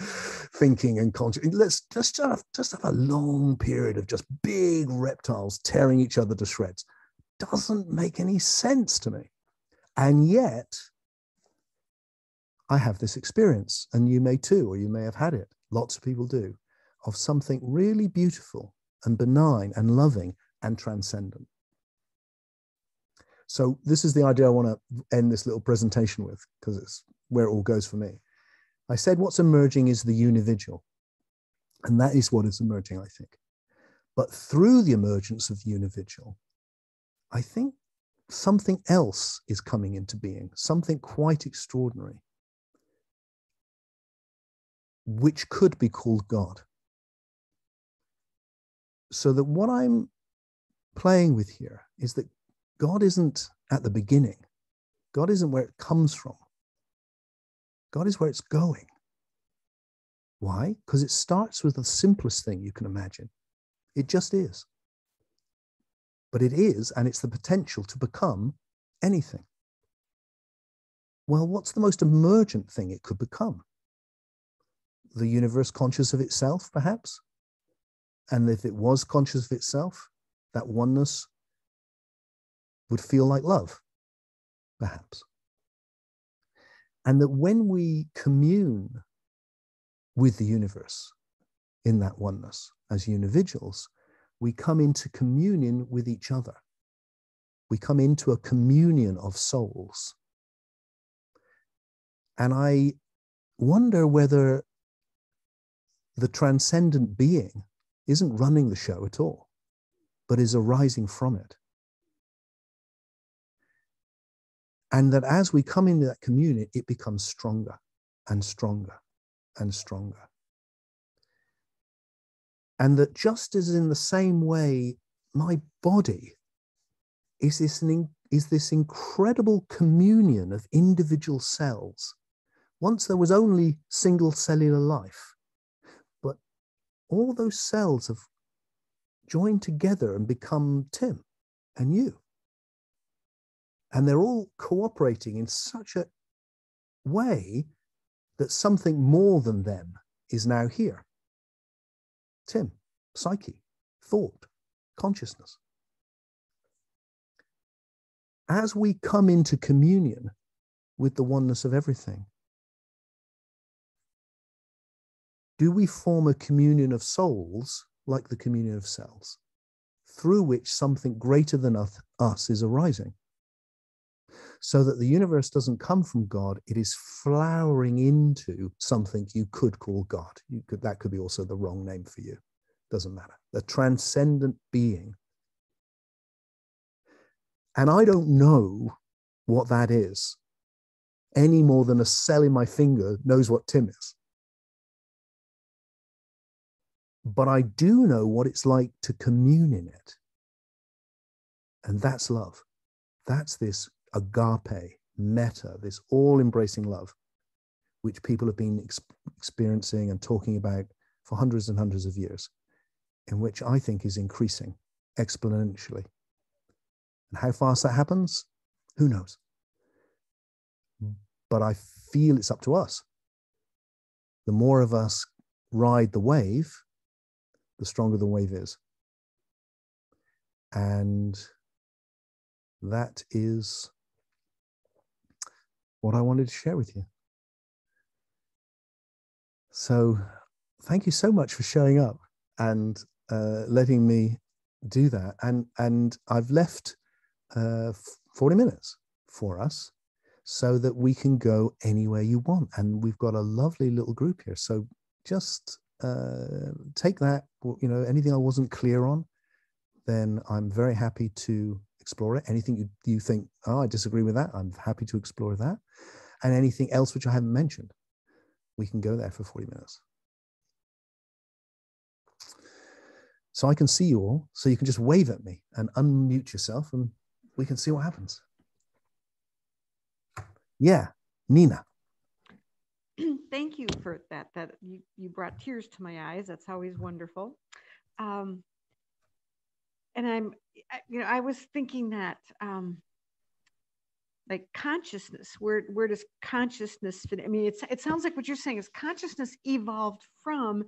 thinking and conscience. Let's just have a long period of just big reptiles tearing each other to shreds. Doesn't make any sense to me. And yet, I have this experience, and you may too, or you may have had it. Lots of people do, of something really beautiful and benign and loving and transcendent. So this is the idea I want to end this little presentation with, because it's where it all goes for me. I said what's emerging is the unividual, and that is what is emerging, I think. But through the emergence of the unividual, I think something else is coming into being, something quite extraordinary, which could be called God. So that what I'm playing with here is that God isn't at the beginning. God isn't where it comes from. God is where it's going. Why? Because it starts with the simplest thing you can imagine. It just is. But it is, and it's the potential to become anything. Well, what's the most emergent thing it could become? The universe conscious of itself, perhaps? And if it was conscious of itself, that oneness would feel like love, perhaps. And that when we commune with the universe in that oneness as individuals, we come into communion with each other. We come into a communion of souls. And I wonder whether the transcendent being isn't running the show at all, but is arising from it. And that as we come into that communion, it becomes stronger and stronger and stronger. And that just as in the same way, my body is this incredible communion of individual cells. Once there was only single cellular life, but all those cells have joined together and become Tim and you. And they're all cooperating in such a way that something more than them is now here. Tim, psyche, thought, consciousness. As we come into communion with the oneness of everything, do we form a communion of souls like the communion of cells, through which something greater than us is arising? So that the universe doesn't come from God, it is flowering into something you could call God. That could be also the wrong name for you. Doesn't matter. The transcendent being. And I don't know what that is any more than a cell in my finger knows what Tim is. But I do know what it's like to commune in it. And that's love. That's this agape, meta, this all-embracing love, which people have been experiencing and talking about for hundreds and hundreds of years, in which I think is increasing exponentially. And how fast that happens, who knows? But I feel it's up to us. The more of us ride the wave, the stronger the wave is. And that is what I wanted to share with you. So thank you so much for showing up and letting me do that. And I've left 40 minutes for us so that we can go anywhere you want. And we've got a lovely little group here. So just take that, anything I wasn't clear on, then I'm very happy to explore it. Anything you think, oh, I disagree with that, I'm happy to explore that. And anything else which I haven't mentioned, we can go there for 40 minutes. So I can see you all, so you can just wave at me and unmute yourself and we can see what happens. Yeah, Nina. Thank you for that. That you brought tears to my eyes. That's always wonderful. And I was thinking that like consciousness, where does consciousness fit? I mean, it sounds like what you're saying is consciousness evolved from,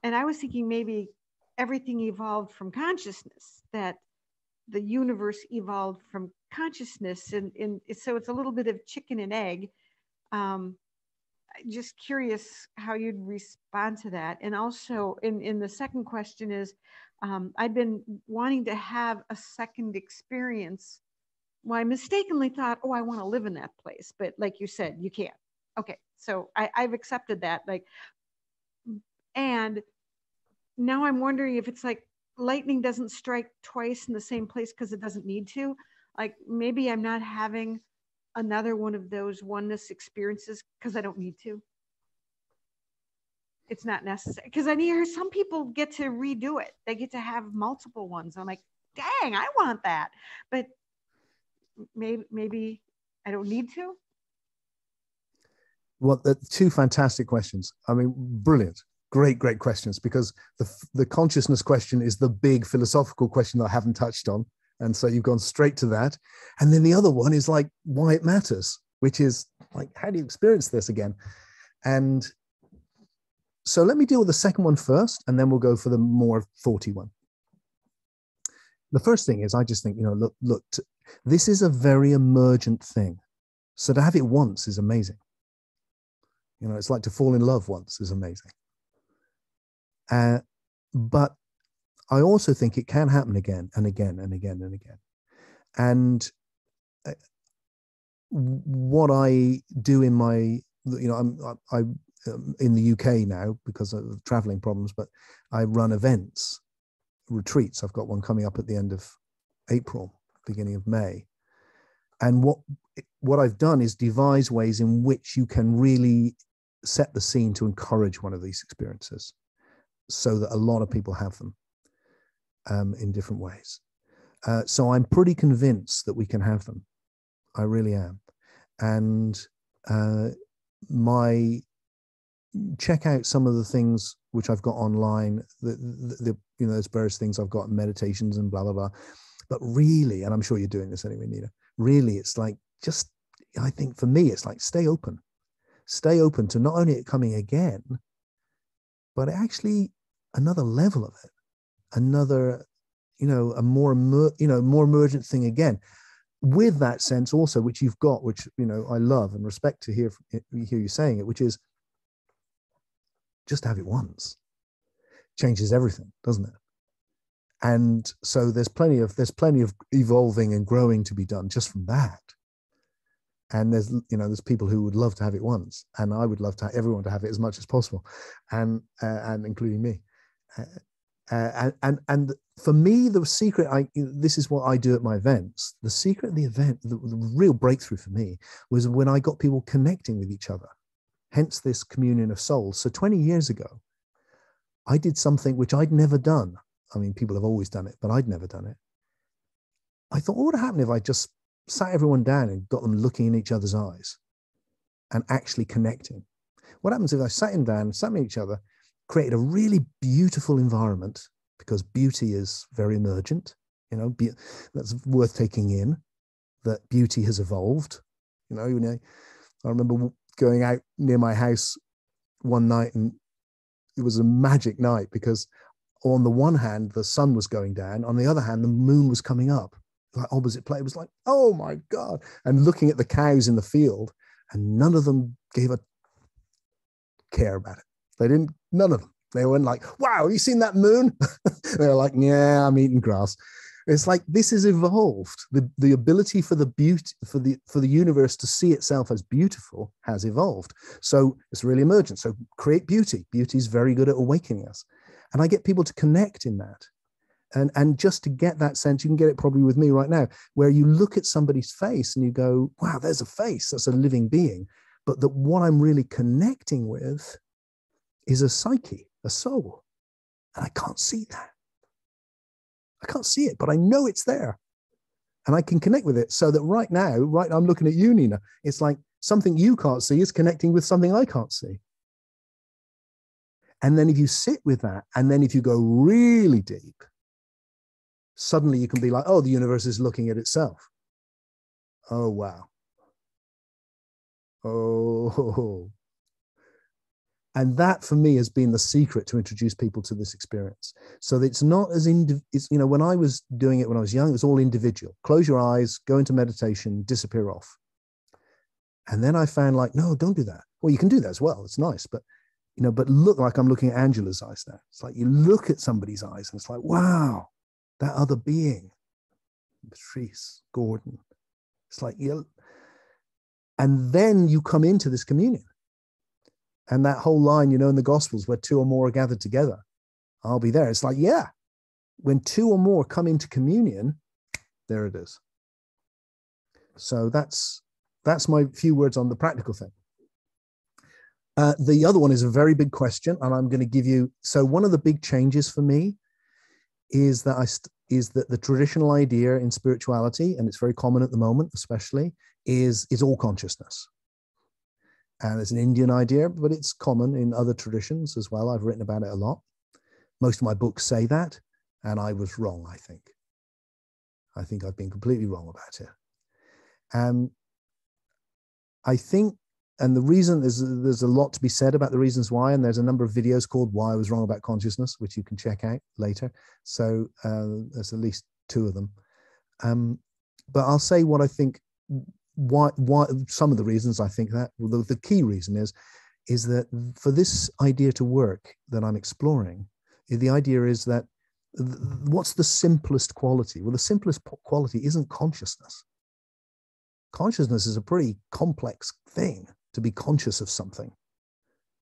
and I was thinking maybe everything evolved from consciousness, that the universe evolved from consciousness, and so it's a little bit of chicken and egg. Just curious how you'd respond to that. And also in the second question is, I've been wanting to have a second experience. Well, I mistakenly thought, oh, I want to live in that place. But like you said, you can't. Okay, so I've accepted that. And now I'm wondering if it's like lightning doesn't strike twice in the same place because it doesn't need to. Like maybe I'm not having another one of those oneness experiences because I don't need to. It's not necessary. Because I hear some people get to redo it. They get to have multiple ones. I'm like, dang, I want that. But maybe I don't need to. Well, two fantastic questions. I mean, brilliant. Great questions, because the consciousness question is the big philosophical question that I haven't touched on. And so you've gone straight to that. And then the other one is like why it matters, which is like, how do you experience this again? And so let me deal with the second one first, and then we'll go for the more thoughty one. The first thing is, I just think, look, this is a very emergent thing. So to have it once is amazing. It's like to fall in love once is amazing. But I also think it can happen again and again and again and again. And what I do in my, I'm in the UK now because of traveling problems, but I run events, retreats. I've got one coming up at the end of April, beginning of May. And what I've done is devise ways in which you can really set the scene to encourage one of these experiences, so that a lot of people have them in different ways. So I'm pretty convinced that we can have them. I really am. And check out some of the things which I've got online, there's various things I've got, meditations and blah, blah, blah. But really, and I'm sure you're doing this anyway, Nina, really, it's like, I think for me, it's like, stay open to not only it coming again, but actually another level of it, another, a more emergent thing again, with that sense also, which you've got, which, I love and respect to hear you saying it, which is just have it once. Changes everything, doesn't it? And so there's plenty of evolving and growing to be done just from that. And there's people who would love to have it once, and I would love to everyone to have it as much as possible, and including me. And for me, the secret, this is what I do at my events. The secret of the event, the real breakthrough for me, was when I got people connecting with each other. Hence this communion of souls. So 20 years ago, I did something which I'd never done. I mean, people have always done it, but I'd never done it. I thought, what would happen if I just sat everyone down and got them looking in each other's eyes and actually connecting? What happens if I sat them down, sat them in each other, created a really beautiful environment, because beauty is very emergent, that's worth taking in, that beauty has evolved. I remember going out near my house one night, and it was a magic night, because on the one hand, the sun was going down, on the other hand, the moon was coming up. Like opposite play. It was like, oh my God. And looking at the cows in the field, and none of them gave a care about it. None of them. They weren't like, wow, have you seen that moon? They were like, yeah, I'm eating grass. It's like, this has evolved. The ability for the beauty, for the universe to see itself as beautiful has evolved. So it's really emergent. So create beauty. Beauty is very good at awakening us. And I get people to connect in that. And just to get that sense, you can get it probably with me right now, where you look at somebody's face and you go, wow, there's a face, that's a living being. But that what I'm really connecting with is a psyche, a soul. And I can't see that. I can't see it, but I know it's there. And I can connect with it, so that right now, I'm looking at you, Nina. It's like something you can't see is connecting with something I can't see. And then if you sit with that, and then if you go really deep, suddenly you can be like, oh, the universe is looking at itself. Oh, wow. Oh. And that for me has been the secret to introduce people to this experience. So that it's not as, when I was doing it when I was young, it was all individual. Close your eyes, go into meditation, disappear off. And then I found like, no, don't do that. Well, you can do that as well. It's nice. But, but look, like I'm looking at Angela's eyes now. It's like you look at somebody's eyes and it's like, wow, that other being, Patrice, Gordon. It's like, and then you come into this communion. And that whole line, in the Gospels, where two or more are gathered together, I'll be there. It's like, yeah, when two or more come into communion, there it is. So that's my few words on the practical thing. The other one is a very big question, and I'm going to give you. So one of the big changes for me is that the traditional idea in spirituality, and it's very common at the moment, especially, is all consciousness. And it's an Indian idea, but it's common in other traditions as well. I've written about it a lot. Most of my books say that, and I was wrong, I think. I think I've been completely wrong about it. I think, and the reason there's a lot to be said about the reasons why, and there's a number of videos called Why I Was Wrong About Consciousness, which you can check out later. So there's at least 2 of them. But I'll say what I think, why some of the reasons I think that. Well, the key reason is that for this idea to work that I'm exploring, the idea is that what's the simplest quality? Well, the simplest quality isn't consciousness. Consciousness is a pretty complex thing, to be conscious of something,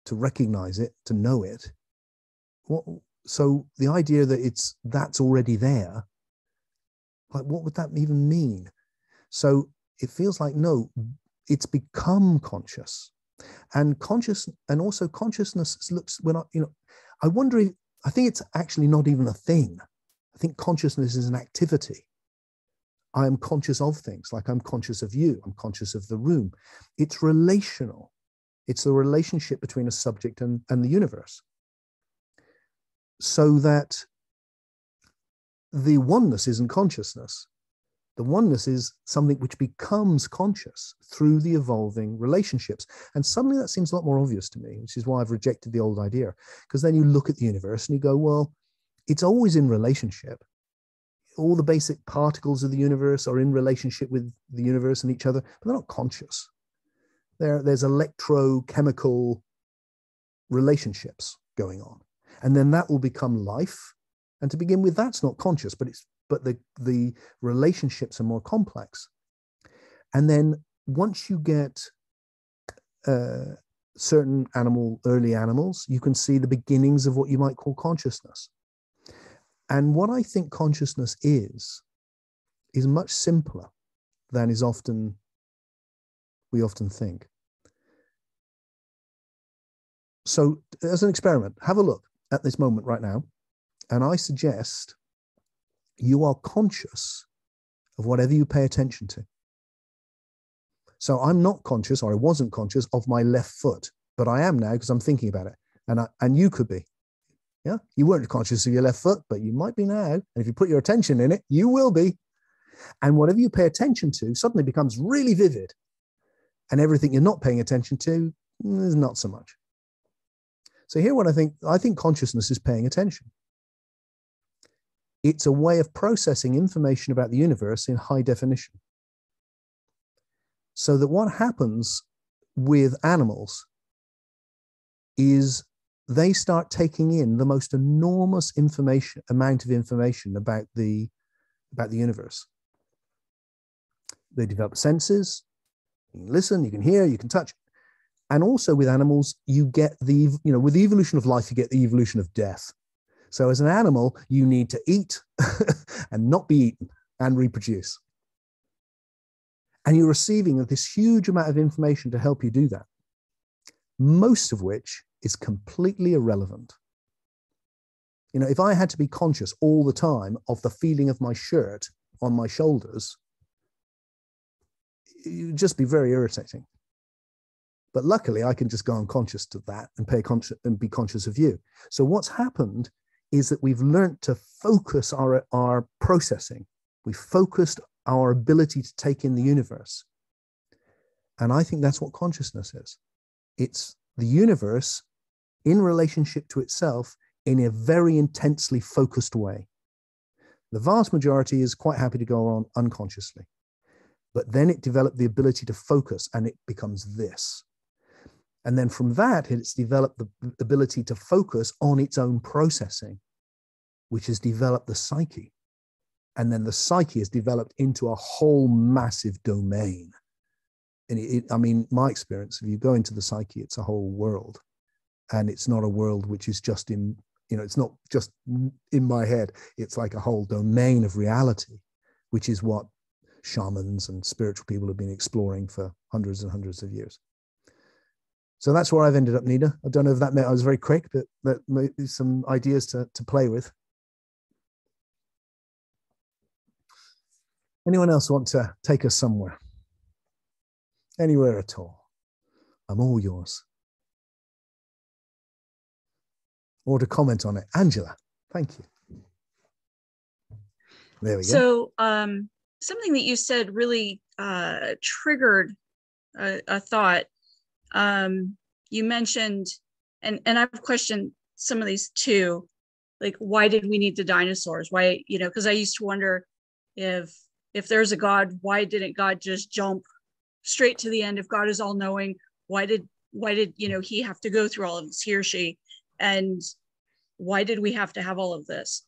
to recognize it, to know it. So the idea that that's already there, like what would that even mean? So it feels like, no, it's become conscious. And also consciousness looks, I wonder I think it's actually not even a thing. I think consciousness is an activity. I am conscious of things, like I'm conscious of you, I'm conscious of the room. It's relational. It's the relationship between a subject and the universe. So that the oneness isn't consciousness. The oneness is something which becomes conscious through the evolving relationships. And suddenly that seems a lot more obvious to me, which is why I've rejected the old idea. Because then you look at the universe and you go, well, it's always in relationship. All the basic particles of the universe are in relationship with the universe and each other, but they're not conscious. There's electrochemical relationships going on. And then that will become life. And to begin with, that's not conscious, but the relationships are more complex. And then once you get certain early animals, you can see the beginnings of what you might call consciousness. And what I think consciousness is much simpler than we often think. So as an experiment, have a look at this moment right now. And I suggest you are conscious of whatever you pay attention to. So I'm not conscious, or I wasn't conscious of my left foot, but I am now because I'm thinking about it. And you could be. Yeah, you weren't conscious of your left foot, but you might be now. And if you put your attention in it, you will be. And whatever you pay attention to suddenly becomes really vivid. And everything you're not paying attention to is not so much. So here what I think consciousness is paying attention. It's a way of processing information about the universe in high definition. So that what happens with animals is they start taking in the most enormous amount of information about the universe. They develop senses. You can listen, you can hear, you can touch. And also with animals, you get with the evolution of life, you get the evolution of death. So as an animal, you need to eat and not be eaten and reproduce. And you're receiving this huge amount of information to help you do that, most of which is completely irrelevant. If I had to be conscious all the time of the feeling of my shirt on my shoulders, it would just be very irritating. But luckily, I can just go unconscious to that and be conscious of you. So what's happened is that we've learned to focus our processing. We've focused our ability to take in the universe. And I think that's what consciousness is. It's the universe in relationship to itself in a very intensely focused way. The vast majority is quite happy to go on unconsciously. But then it developed the ability to focus, and it becomes this. And then from that, it's developed the ability to focus on its own processing, which has developed the psyche. And then the psyche is developed into a whole massive domain. And my experience, if you go into the psyche, it's a whole world. And it's not a world which is just it's not just in my head. It's like a whole domain of reality, which is what shamans and spiritual people have been exploring for hundreds and hundreds of years. So that's where I've ended up, Nina. I don't know if that meant I was very quick, but that may be some ideas to play with. Anyone else want to take us somewhere? Anywhere at all? I'm all yours. Or to comment on it. Angela, thank you. There we go. So something that you said really triggered a thought. You mentioned, and I've questioned some of these too, like, why did we need the dinosaurs? Why, because I used to wonder if there's a God, why didn't God just jump straight to the end? If God is all knowing, why did he have to go through all of this, he or she? And why did we have to have all of this?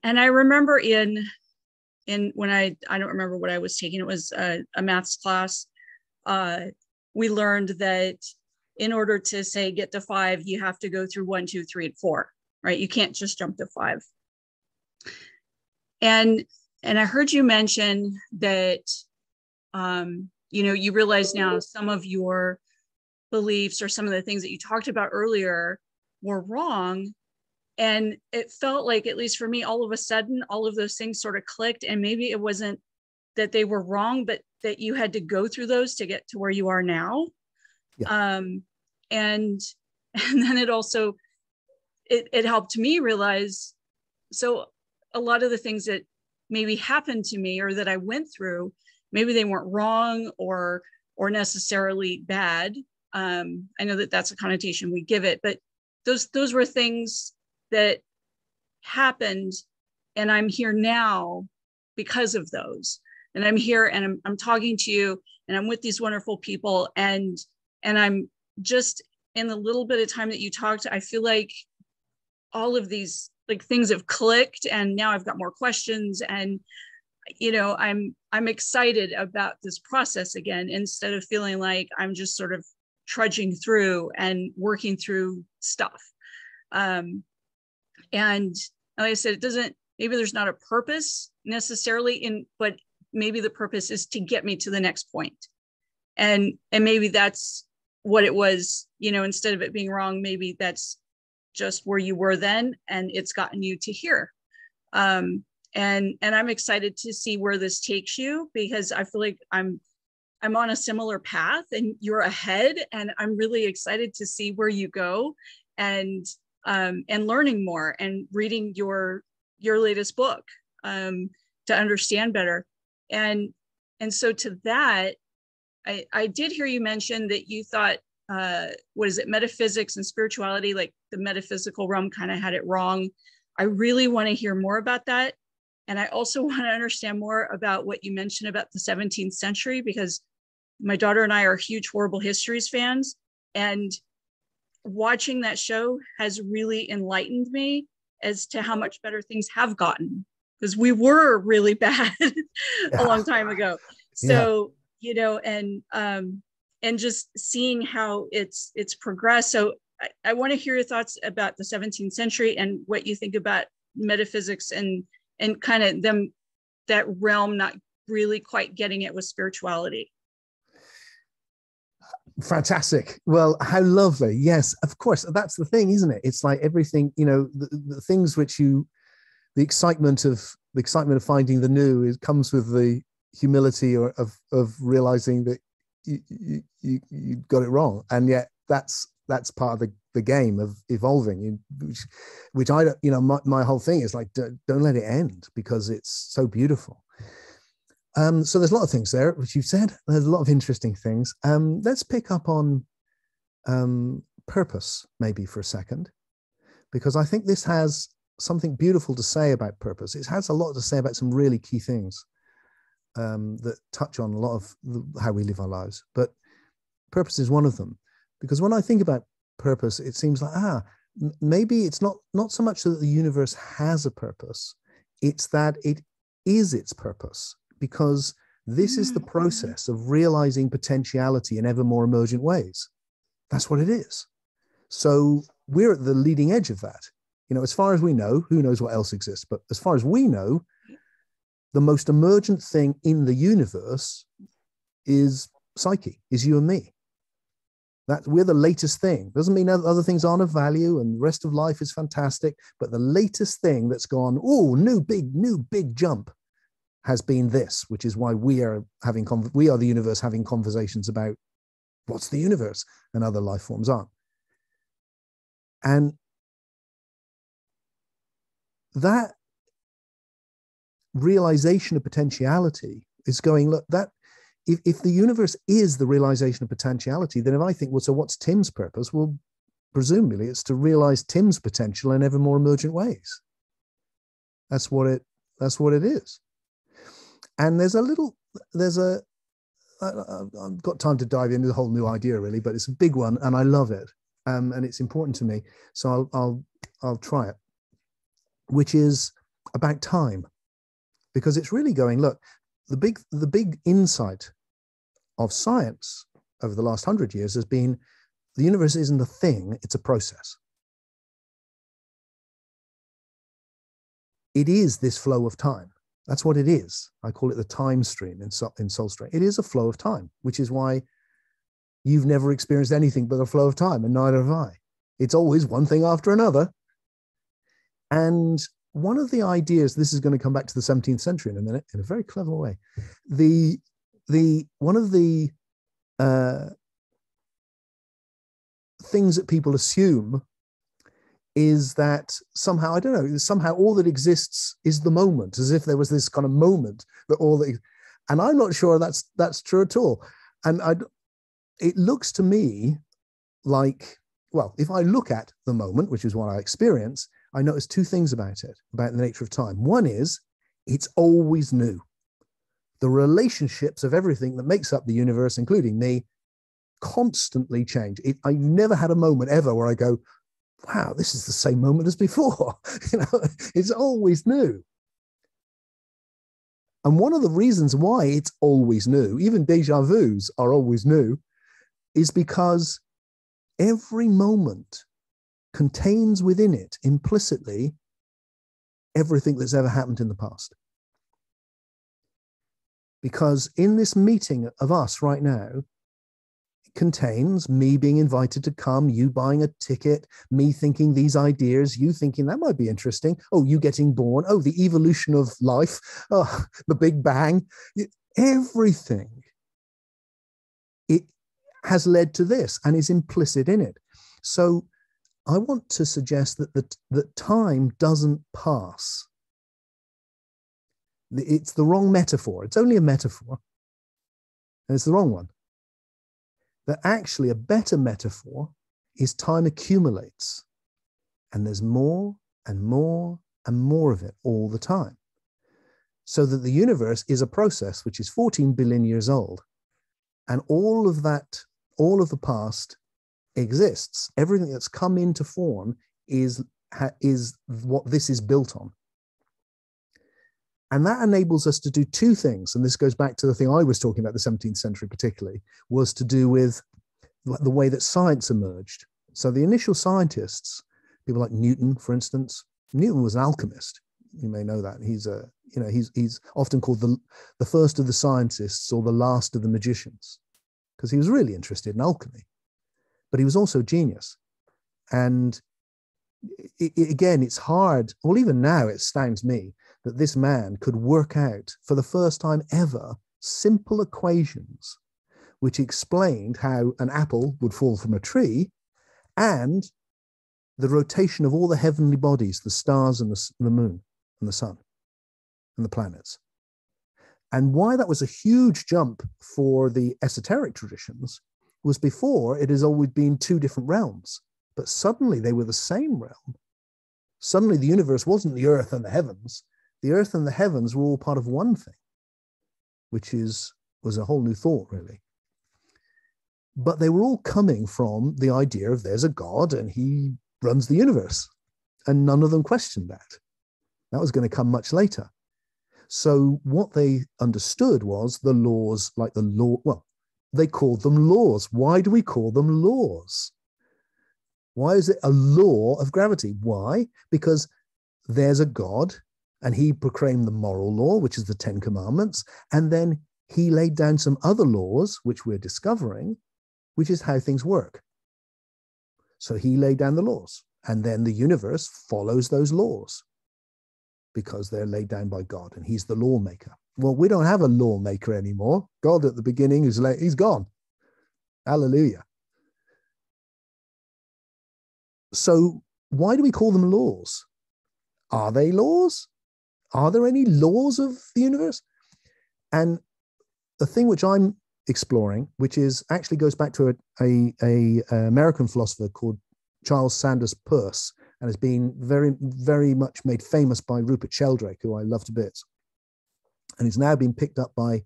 And I remember in when I don't remember what I was taking, it was a maths class. We learned that in order to say get to 5, you have to go through 1, 2, 3, and 4, right? You can't just jump to 5. And I heard you mention that, you realize now some of your beliefs or some of the things that you talked about earlier were wrong. And it felt like, at least for me, all of a sudden, all of those things sort of clicked. And maybe it wasn't that they were wrong, but that you had to go through those to get to where you are now. Yeah. And then it also, it helped me realize, so a lot of the things that maybe happened to me or that I went through, maybe they weren't wrong or necessarily bad. I know that that's a connotation we give it, but those were things that happened, and I'm here now because of those. And I'm here and I'm talking to you, and I'm with these wonderful people, and I'm just, in the little bit of time that you talked, I feel like all of these like things have clicked, and now I've got more questions, and I'm excited about this process again, instead of feeling like I'm just sort of trudging through and working through stuff. And like I said, maybe there's not a purpose necessarily but maybe the purpose is to get me to the next point. And maybe that's what it was, instead of it being wrong, maybe that's just where you were then, and it's gotten you to here. And I'm excited to see where this takes you, because I feel like I'm on a similar path and you're ahead, and I'm really excited to see where you go, and learning more and reading your latest book to understand better. And so to that, I did hear you mention that you thought, what is it, metaphysics and spirituality, like the metaphysical realm kind of had it wrong. I really want to hear more about that. And I also want to understand more about what you mentioned about the 17th century, because my daughter and I are huge Horrible Histories fans. And watching that show has really enlightened me as to how much better things have gotten, because we were really bad a long time ago. So, and just seeing how it's progressed. So I want to hear your thoughts about the 17th century and what you think about metaphysics and kind of that realm not really quite getting it with spirituality. Fantastic. Well, how lovely. Yes, of course. That's the thing, isn't it? It's like everything, the things which the excitement of finding the new comes with the humility of realizing that you got it wrong. And yet that's part of the game of evolving, which I don't, my whole thing is like, don't let it end, because it's so beautiful. So there's a lot of things there, which you've said. There's a lot of interesting things. Let's pick up on purpose maybe for a second, because I think this has something beautiful to say about purpose. It has a lot to say about some really key things that touch on a lot of how we live our lives. But purpose is one of them, because when I think about purpose, it seems like, maybe it's not so much that the universe has a purpose, it's that it is its purpose. Because this is the process of realizing potentiality in ever more emergent ways. That's what it is. So we're at the leading edge of that. As far as we know, who knows what else exists, but as far as we know, the most emergent thing in the universe is psyche, is you and me. That we're the latest thing. Doesn't mean other things aren't of value and the rest of life is fantastic, but the latest thing that's gone, new big jump, has been this, which is why we are the universe having conversations about What's the universe? And other life forms aren't. And that realization of potentiality is going, look, that if the universe is the realization of potentiality, then if I think, well, so what's Tim's purpose? Well, presumably it's to realize Tim's potential in ever more emergent ways. That's what it is. And I've got time to dive into the whole new idea really, but it's a big one and I love it. And it's important to me. So I'll try it, which is about time, because it's really going, look, the big insight of science over the last 100 years has been the universe isn't a thing, it's a process. It is this flow of time. That's what it is. I call it the time stream in Soul Strain. It is a flow of time, which is why you've never experienced anything but a flow of time, and neither have I. It's always one thing after another. And one of the ideas, this is going to come back to the 17th century in a minute, in a very clever way. One of the things that people assume is that somehow, I don't know, somehow all that exists is the moment, as if there was this kind of moment that all that, and I'm not sure that's true at all. And it looks to me like, well, if I look at the moment, which is what I experience, I notice two things about it, about the nature of time. One is it's always new. The relationships of everything that makes up the universe, including me, constantly change. I've never had a moment ever where I go, wow, this is the same moment as before. It's always new. And one of the reasons why it's always new, even deja vus are always new, is because every moment contains within it implicitly everything that's ever happened in the past. Because in this meeting of us right now, contains me being invited to come, you buying a ticket, me thinking these ideas, you thinking that might be interesting, oh, you getting born, oh, the evolution of life, oh, the Big Bang, everything. It has led to this and is implicit in it. So I want to suggest that time doesn't pass. It's the wrong metaphor. It's only a metaphor, and it's the wrong one. That actually a better metaphor is time accumulates, and there's more and more and more of it all the time. So that the universe is a process which is 14 billion years old, and all of the past exists. Everything that's come into form is what this is built on. And that enables us to do two things. And this goes back to the thing I was talking about, the 17th century particularly, was to do with the way that science emerged. So the initial scientists, people like Newton, for instance, Newton was an alchemist. You may know that. He's often called the first of the scientists or the last of the magicians, because he was really interested in alchemy. But he was also a genius. And again, it's hard. Well, even now, it astounds me that this man could work out for the first time ever simple equations which explained how an apple would fall from a tree and the rotation of all the heavenly bodies, the stars and the moon and the sun and the planets. And why that was a huge jump for the esoteric traditions was before it has always been two different realms, but suddenly they were the same realm. Suddenly the universe wasn't the earth and the heavens. The earth and the heavens were all part of one thing, which was a whole new thought, really. But they were all coming from the idea of there's a God and he runs the universe. And none of them questioned that. That was going to come much later. So what they understood was the laws, like the law, well, they called them laws. Why do we call them laws? Why is it a law of gravity? Why? Because there's a God and he proclaimed the moral law, which is the 10 Commandments. And then he laid down some other laws, which we're discovering, which is how things work. So he laid down the laws, and then the universe follows those laws because they're laid down by God, and he's the lawmaker. Well, we don't have a lawmaker anymore. God at the beginning he's gone. Hallelujah. So why do we call them laws? Are they laws? Are there any laws of the universe? And the thing which I'm exploring, which is actually goes back to a American philosopher called Charles Sanders Peirce, and has been very, very much made famous by Rupert Sheldrake, who I love to bits. And it's now been picked up by,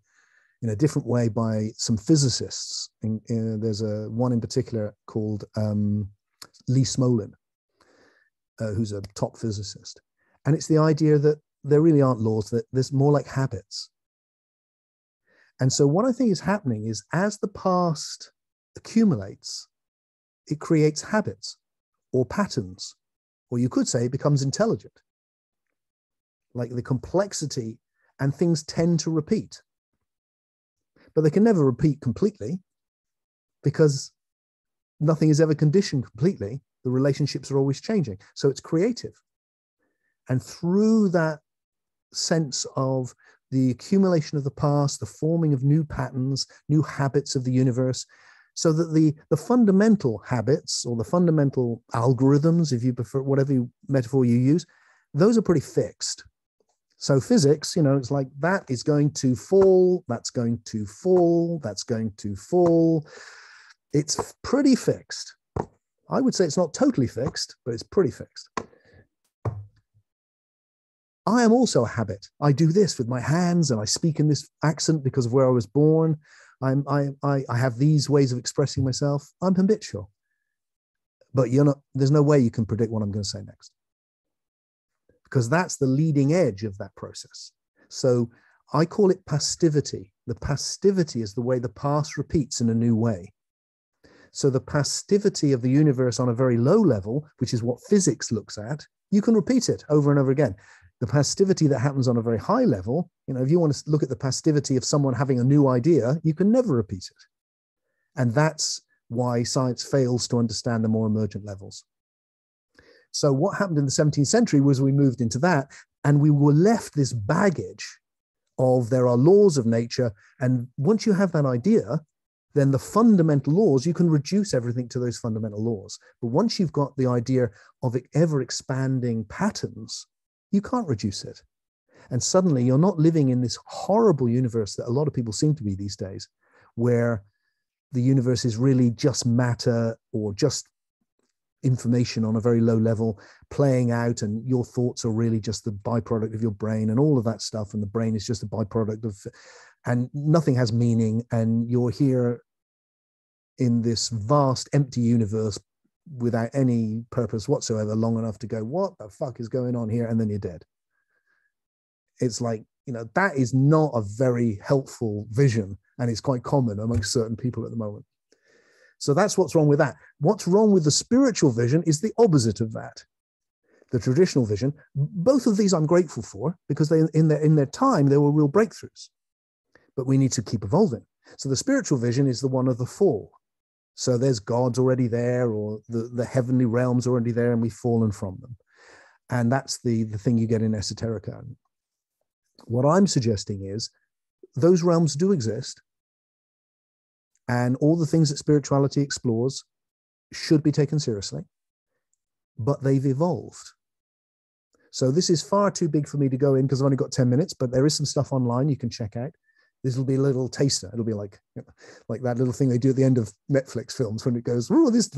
in a different way, by some physicists. There's one in particular called Lee Smolin, who's a top physicist. And it's the idea that there really aren't laws, that there's more like habits. And so what I think is happening is, as the past accumulates, it creates habits or patterns, or you could say it becomes intelligent. Like the complexity, and things tend to repeat. But they can never repeat completely, because nothing is ever conditioned completely. The relationships are always changing. So it's creative. And through that sense of the accumulation of the past, the forming of new patterns, new habits of the universe, so that the fundamental habits or the fundamental algorithms, if you prefer, whatever metaphor you use, those are pretty fixed. So physics, it's like that is going to fall, that's going to fall, that's going to fall. It's pretty fixed. I would say it's not totally fixed, but it's pretty fixed. I am also a habit. I do this with my hands, and I speak in this accent because of where I was born. I have these ways of expressing myself. I'm habitual. But there's no way you can predict what I'm going to say next, because that's the leading edge of that process. So I call it pastivity. The pastivity is the way the past repeats in a new way. So the pastivity of the universe on a very low level, which is what physics looks at, you can repeat it over and over again. The pastivity that happens on a very high level, if you want to look at the pastivity of someone having a new idea, you can never repeat it. And that's why science fails to understand the more emergent levels. So what happened in the 17th century was we moved into that, and we were left this baggage of there are laws of nature. And once you have that idea, then the fundamental laws, you can reduce everything to those fundamental laws. But once you've got the idea of ever expanding patterns, you can't reduce it. And suddenly you're not living in this horrible universe that a lot of people seem to be these days, where the universe is really just matter or just information on a very low level playing out, and your thoughts are really just the byproduct of your brain and all of that stuff, and the brain is just a byproduct of, and nothing has meaning, and you're here in this vast empty universe without any purpose whatsoever long enough to go, what the fuck is going on here? And then you're dead. It's like, that is not a very helpful vision, and it's quite common amongst certain people at the moment. So that's what's wrong with that. What's wrong with the spiritual vision is the opposite of that. The traditional vision, both of these I'm grateful for, because they, in their time, they were real breakthroughs. But we need to keep evolving. So the spiritual vision is the one of the fall. So there's gods already there, or the heavenly realms already there, and we've fallen from them. And that's the thing you get in esoterica. What I'm suggesting is those realms do exist, and all the things that spirituality explores should be taken seriously, but they've evolved. So this is far too big for me to go in, because I've only got 10 minutes, but there is some stuff online you can check out. This will be a little taster. It'll be like that little thing they do at the end of Netflix films when it goes, oh, this,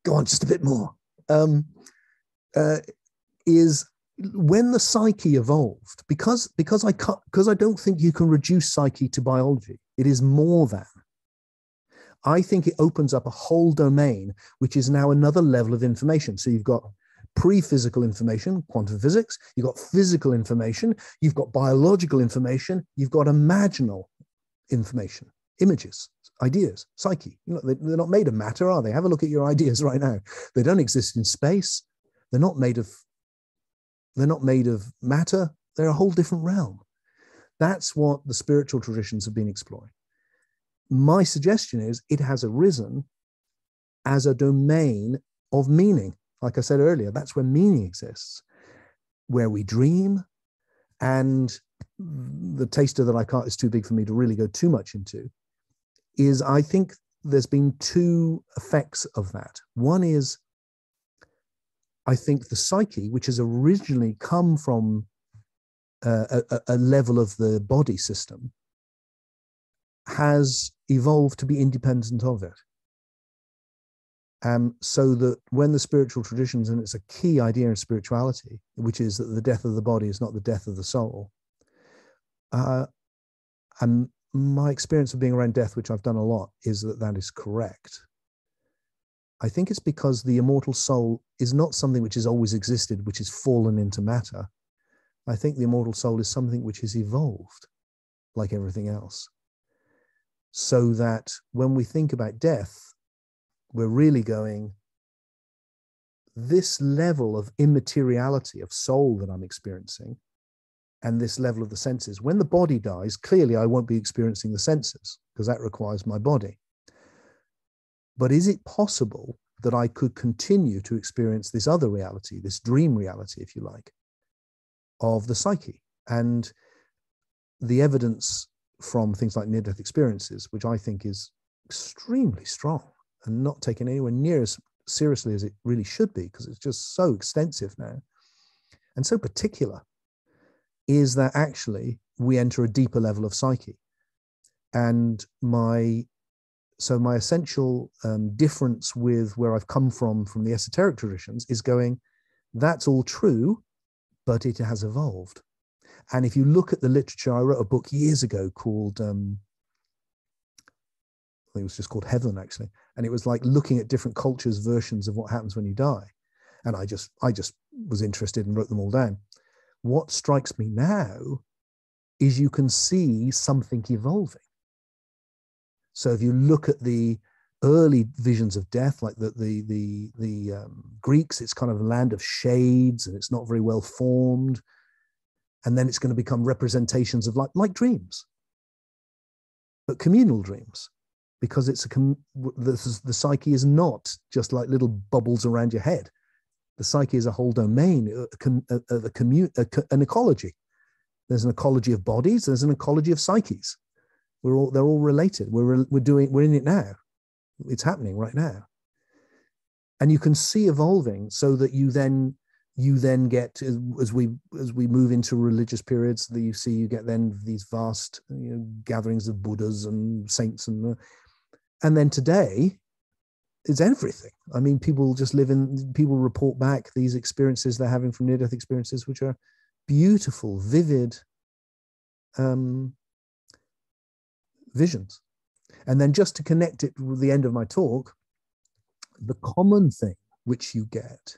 go on, just a bit more. Is when the psyche evolved, because I don't think you can reduce psyche to biology. It is more than. I think it opens up a whole domain, which is now another level of information. So you've got pre-physical information, quantum physics, you've got physical information, you've got biological information, you've got imaginal information, images, ideas, psyche. They're not made of matter, are they? Have a look at your ideas right now. They don't exist in space. They're not made of matter. They're a whole different realm. That's what the spiritual traditions have been exploring. My suggestion is it has arisen as a domain of meaning. Like I said earlier, that's where meaning exists, where we dream. And the taster that I can't, is too big for me to really go too much into, is I think there's been two effects of that. One is, I think the psyche, which has originally come from a level of the body system, has evolved to be independent of it. So that when the spiritual traditions, and it's a key idea in spirituality, which is that the death of the body is not the death of the soul. And my experience of being around death, which I've done a lot, is that that is correct. I think it's because the immortal soul is not something which has always existed, which has fallen into matter. I think the immortal soul is something which has evolved, like everything else. So that when we think about death, we're really going, this level of immateriality of soul that I'm experiencing, and this level of the senses, when the body dies, clearly I won't be experiencing the senses, because that requires my body. But is it possible that I could continue to experience this other reality, this dream reality, if you like, of the psyche? And the evidence from things like near-death experiences, which I think is extremely strong and not taken anywhere near as seriously as it really should be, because it's just so extensive now and so particular, is that actually we enter a deeper level of psyche. And my essential difference with where I've come from the esoteric traditions, is going, that's all true, but it has evolved. And if you look at the literature, I wrote a book years ago called, I think it was just called Heaven, actually. And it was like looking at different cultures' versions of what happens when you die. And I just was interested and wrote them all down. What strikes me now is you can see something evolving. So if you look at the early visions of death, like the Greeks, it's kind of a land of shades and it's not very well formed. And then it's going to become representations of like dreams, but communal dreams, because the psyche is not just like little bubbles around your head. The psyche is a whole domain, an ecology. There's an ecology of bodies. There's an ecology of psyches. They're all related. We're in it now. It's happening right now. And you can see evolving, so that you then get, as we move into religious periods, that you get then these vast gatherings of Buddhas and saints, and then today it's everything. I mean, people report back these experiences they're having from near-death experiences, which are beautiful, vivid visions. And then, just to connect it with the end of my talk, the common thing which you get,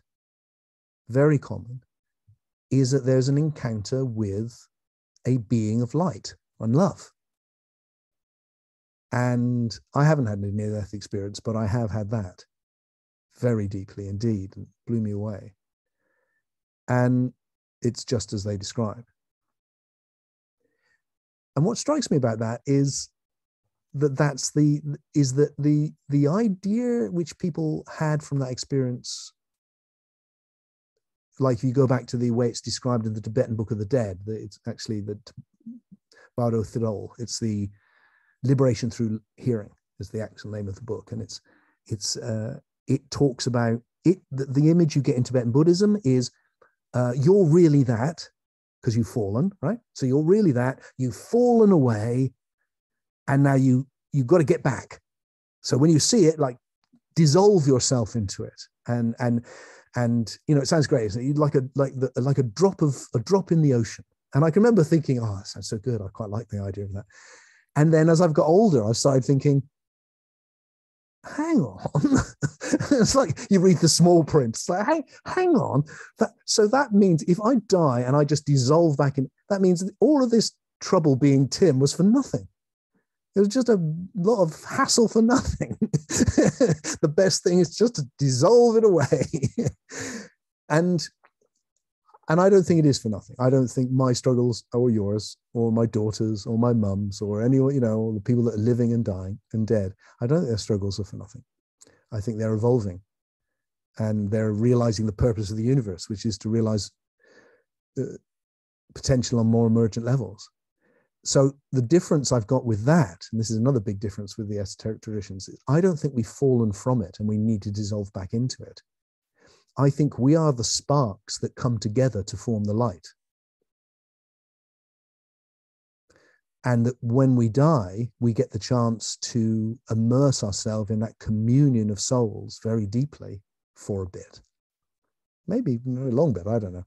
very common, is that there's an encounter with a being of light and love. And I haven't had a near-death experience, but I have had that very deeply indeed, and blew me away. And it's just as they describe. And what strikes me about that is that the idea which people had from that experience, like if you go back to the way it's described in the Tibetan Book of the Dead, it's actually the Bardo Thirol, it's the Liberation Through Hearing is the actual name of the book. And it talks about it. The image you get in Tibetan Buddhism is you're really that, because you've fallen, right? So you're really that, you've fallen away, and now you've got to get back. So when you see it, like, dissolve yourself into it, and it sounds great, isn't it? Like a drop in the ocean. And I can remember thinking, oh, that sounds so good. I quite like the idea of that. And then as I've got older, I started thinking, hang on. It's like you read the small print. It's like, hang on. So that means if I die and I just dissolve back in, that means all of this trouble being Tim was for nothing. It was just a lot of hassle for nothing. The best thing is just to dissolve it away. And I don't think it is for nothing. I don't think my struggles or yours or my daughter's or my mum's or anyone, or the people that are living and dying and dead, I don't think their struggles are for nothing. I think they're evolving, and they're realizing the purpose of the universe, which is to realize potential on more emergent levels. So the difference I've got with that, and this is another big difference with the esoteric traditions, is I don't think we've fallen from it and we need to dissolve back into it. I think we are the sparks that come together to form the light. And that when we die, we get the chance to immerse ourselves in that communion of souls very deeply for a bit. Maybe a long bit, I don't know.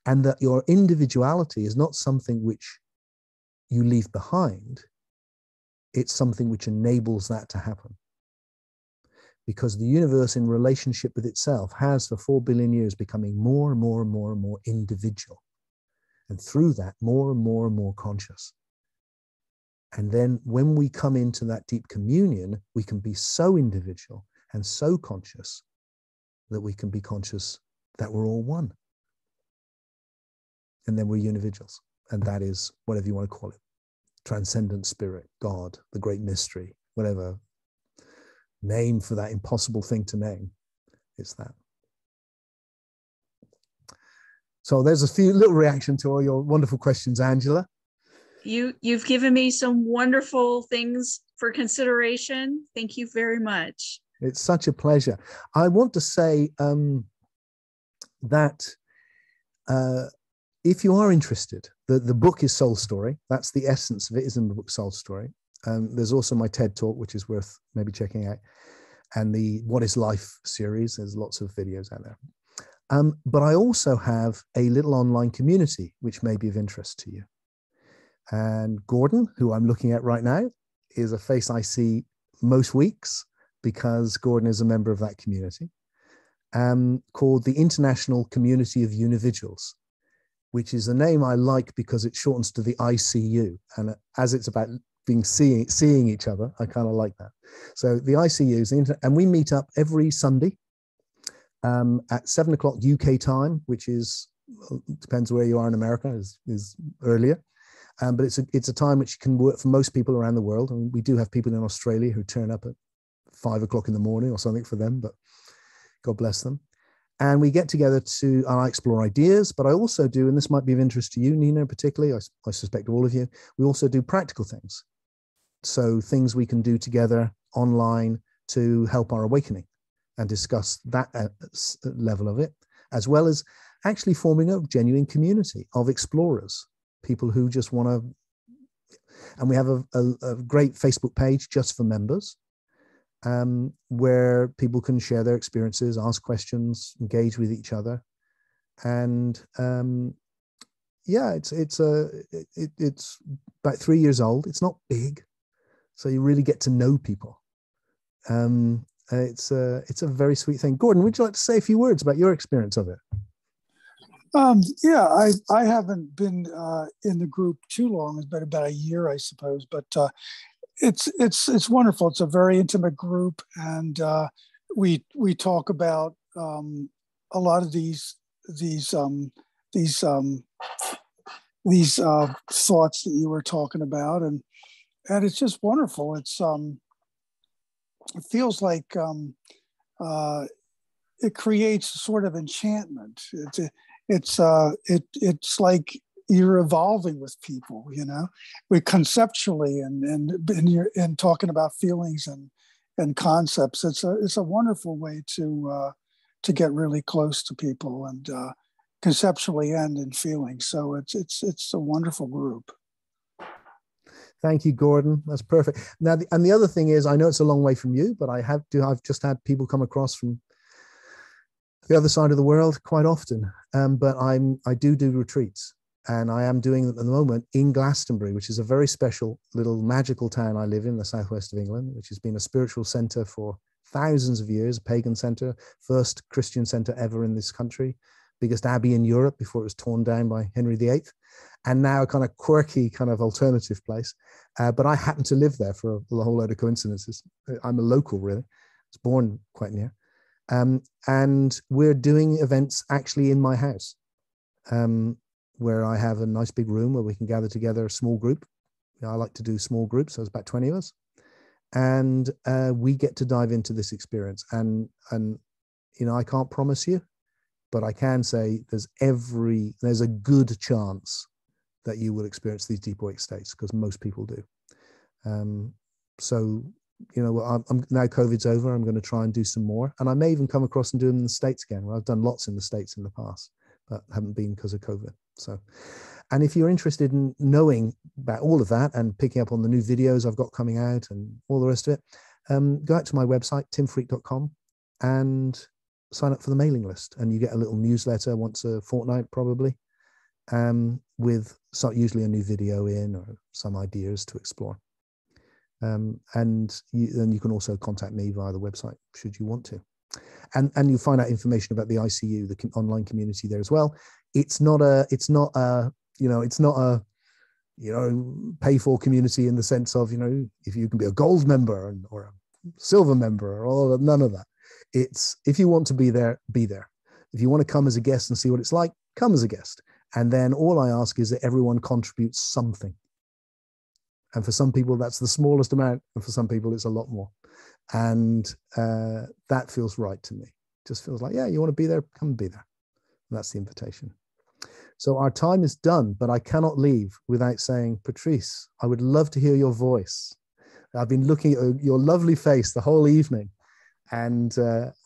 And that your individuality is not something which you leave behind. It's something which enables that to happen. Because the universe in relationship with itself has for 4 billion years becoming more and more and more and more individual. And through that, more and more and more conscious. And then when we come into that deep communion, we can be so individual and so conscious that we can be conscious that we're all one. And then we're individuals. And that is whatever you want to call it. Transcendent spirit, God, the great mystery, whatever name for that impossible thing to name. It's that. So there's a few little reaction to all your wonderful questions, Angela. You've given me some wonderful things for consideration. Thank you very much. It's such a pleasure. I want to say that if you are interested, the book is Soul Story. That's the essence of it, is in the book Soul Story. There's also my TED Talk, which is worth maybe checking out. And the What is Life series. There's lots of videos out there. But I also have a little online community, which may be of interest to you. And Gordon, who I'm looking at right now, is a face I see most weeks because Gordon is a member of that community, called the International Community of Unividuals, which is a name I like because it shortens to the ICU. And as it's about seeing each other, I kind of like that. So the ICU is, and we meet up every Sunday at 7 o'clock UK time, which is, depends where you are in America, is earlier. But it's a time which can work for most people around the world. I mean, we do have people in Australia who turn up at 5 o'clock in the morning or something for them, but God bless them. And we get together I explore ideas, but I also do, and this might be of interest to you, Nina, particularly, I suspect all of you, we also do practical things. So things we can do together online to help our awakening and discuss that level of it, as well as actually forming a genuine community of explorers, people who just want to, and we have a great Facebook page just for members, where people can share their experiences, ask questions, engage with each other. And yeah, it's about 3 years old. It's not big, so you really get to know people. It's a very sweet thing. Gordon, would you like to say a few words about your experience of it? Yeah, I haven't been in the group too long. It's been about a year, I suppose, but it's wonderful. It's a very intimate group, and we talk about a lot of these thoughts that you were talking about, and it's just wonderful. It feels like it creates a sort of enchantment. It's like you're evolving with people, you know, we conceptually and talking about feelings and concepts. It's a wonderful way to get really close to people and conceptually and in feeling. So it's a wonderful group. Thank you, Gordon. That's perfect. Now, the other thing is, I know it's a long way from you, but I've just had people come across from the other side of the world quite often. But I do retreats, and I am doing them at the moment in Glastonbury, which is a very special little magical town I live in the southwest of England, which has been a spiritual center for thousands of years, a pagan center, first Christian center ever in this country, biggest abbey in Europe before it was torn down by Henry VIII, and now a kind of quirky kind of alternative place. But I happen to live there for a whole load of coincidences. I'm a local, really. I was born quite near. And we're doing events actually in my house, where I have a nice big room where we can gather together a small group. I like to do small groups, so it's about 20 of us. And we get to dive into this experience. And you know, I can't promise you, but I can say there's a good chance that you will experience these deep awake states, because most people do. So, you know, I'm now COVID's over, I'm going to try and do some more. And I may even come across and do them in the States again. Well, I've done lots in the States in the past, but haven't been because of COVID. So, and if you're interested in knowing about all of that and picking up on the new videos I've got coming out and all the rest of it, go out to my website, timfreke.com, and sign up for the mailing list. And you get a little newsletter once a fortnight, probably, with usually a new video in or some ideas to explore. And then you can also contact me via the website should you want to, and you'll find out information about the ICU, the online community there as well. It's not a pay for community in the sense of, you know, if you can be a gold member or a silver member or all, none of that. It's, if you want to be there, be there. If you want to come as a guest and see what it's like, come as a guest. And then all I ask is that everyone contributes something. And for some people, that's the smallest amount. And for some people, it's a lot more. And that feels right to me. Just feels like, yeah, you want to be there, come and be there. And that's the invitation. So our time is done, but I cannot leave without saying, Patrice, I would love to hear your voice. I've been looking at your lovely face the whole evening. And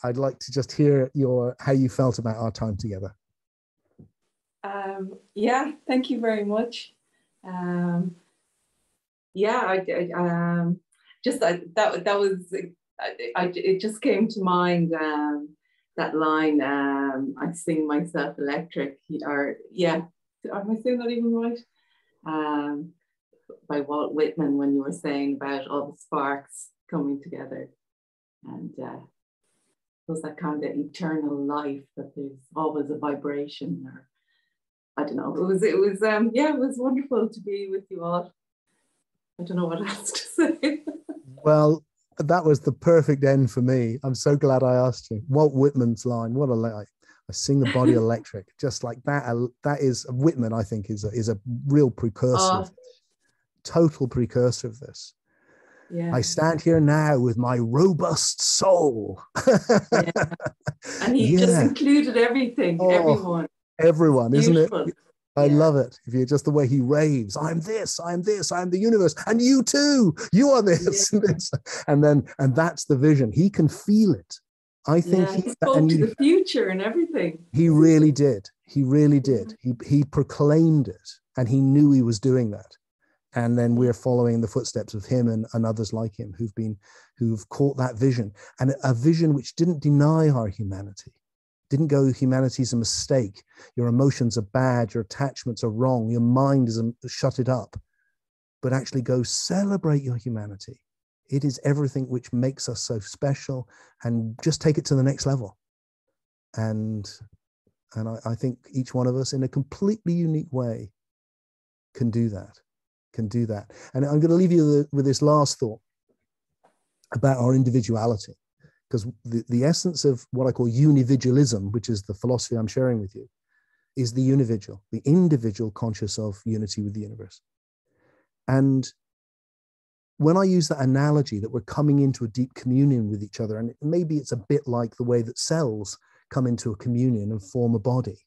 I'd like to just hear how you felt about our time together. Yeah, thank you very much. Yeah, it just came to mind, that line, I sing myself electric, or yeah, am I saying that even right? By Walt Whitman, when you were saying about all the sparks coming together, and was that kind of eternal life, that there's always a vibration, or I don't know. It was wonderful to be with you all. I don't know what else to say. Well, that was the perfect end for me. I'm so glad I asked you. Walt Whitman's line, what a line. I sing the body electric, just like that. That is, Whitman, I think, is a real precursor, total precursor of this. Yeah. I stand here now with my robust soul. Yeah. And he just included everything, everyone, isn't it? I love it. If you're just the way he raves, I'm this, I'm this, I'm the universe, and you too, you are this, and this. And that's the vision. He can feel it. I think he spoke to the future and everything. He really did. He really did. He proclaimed it, and he knew he was doing that. And then we're following the footsteps of him and others like him who've caught that vision, and a vision which didn't deny our humanity. Didn't go, humanity's a mistake, your emotions are bad, your attachments are wrong, your mind is shut it up. But actually go celebrate your humanity. It is everything which makes us so special, and just take it to the next level. And I think each one of us in a completely unique way can do that. And I'm going to leave you with this last thought about our individuality. Because the essence of what I call unividualism, which is the philosophy I'm sharing with you, is the individual conscious of unity with the universe. And when I use that analogy that we're coming into a deep communion with each other, and maybe it's a bit like the way that cells come into a communion and form a body,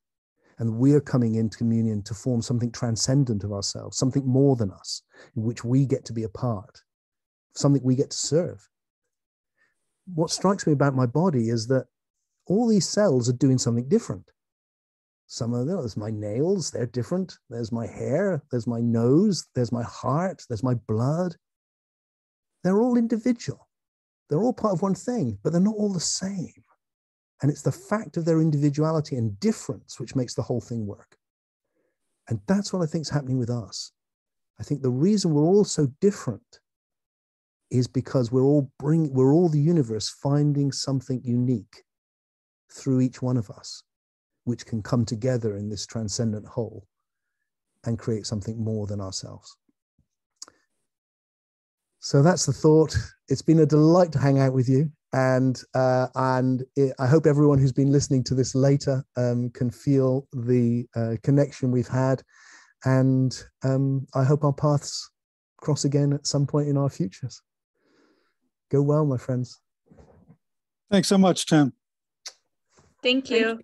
and we're coming into communion to form something transcendent of ourselves, something more than us, in which we get to be a part, something we get to serve. What strikes me about my body is that all these cells are doing something different. Some of them, there's my nails, they're different. There's my hair, there's my nose, there's my heart, there's my blood. They're all individual. They're all part of one thing, but they're not all the same. And it's the fact of their individuality and difference which makes the whole thing work. And that's what I think is happening with us. I think the reason we're all so different is because we're all the universe finding something unique through each one of us, which can come together in this transcendent whole and create something more than ourselves. So that's the thought. It's been a delight to hang out with you. And I hope everyone who's been listening to this later can feel the connection we've had. And I hope our paths cross again at some point in our futures. Go well, my friends. Thanks so much, Tim. Thank you.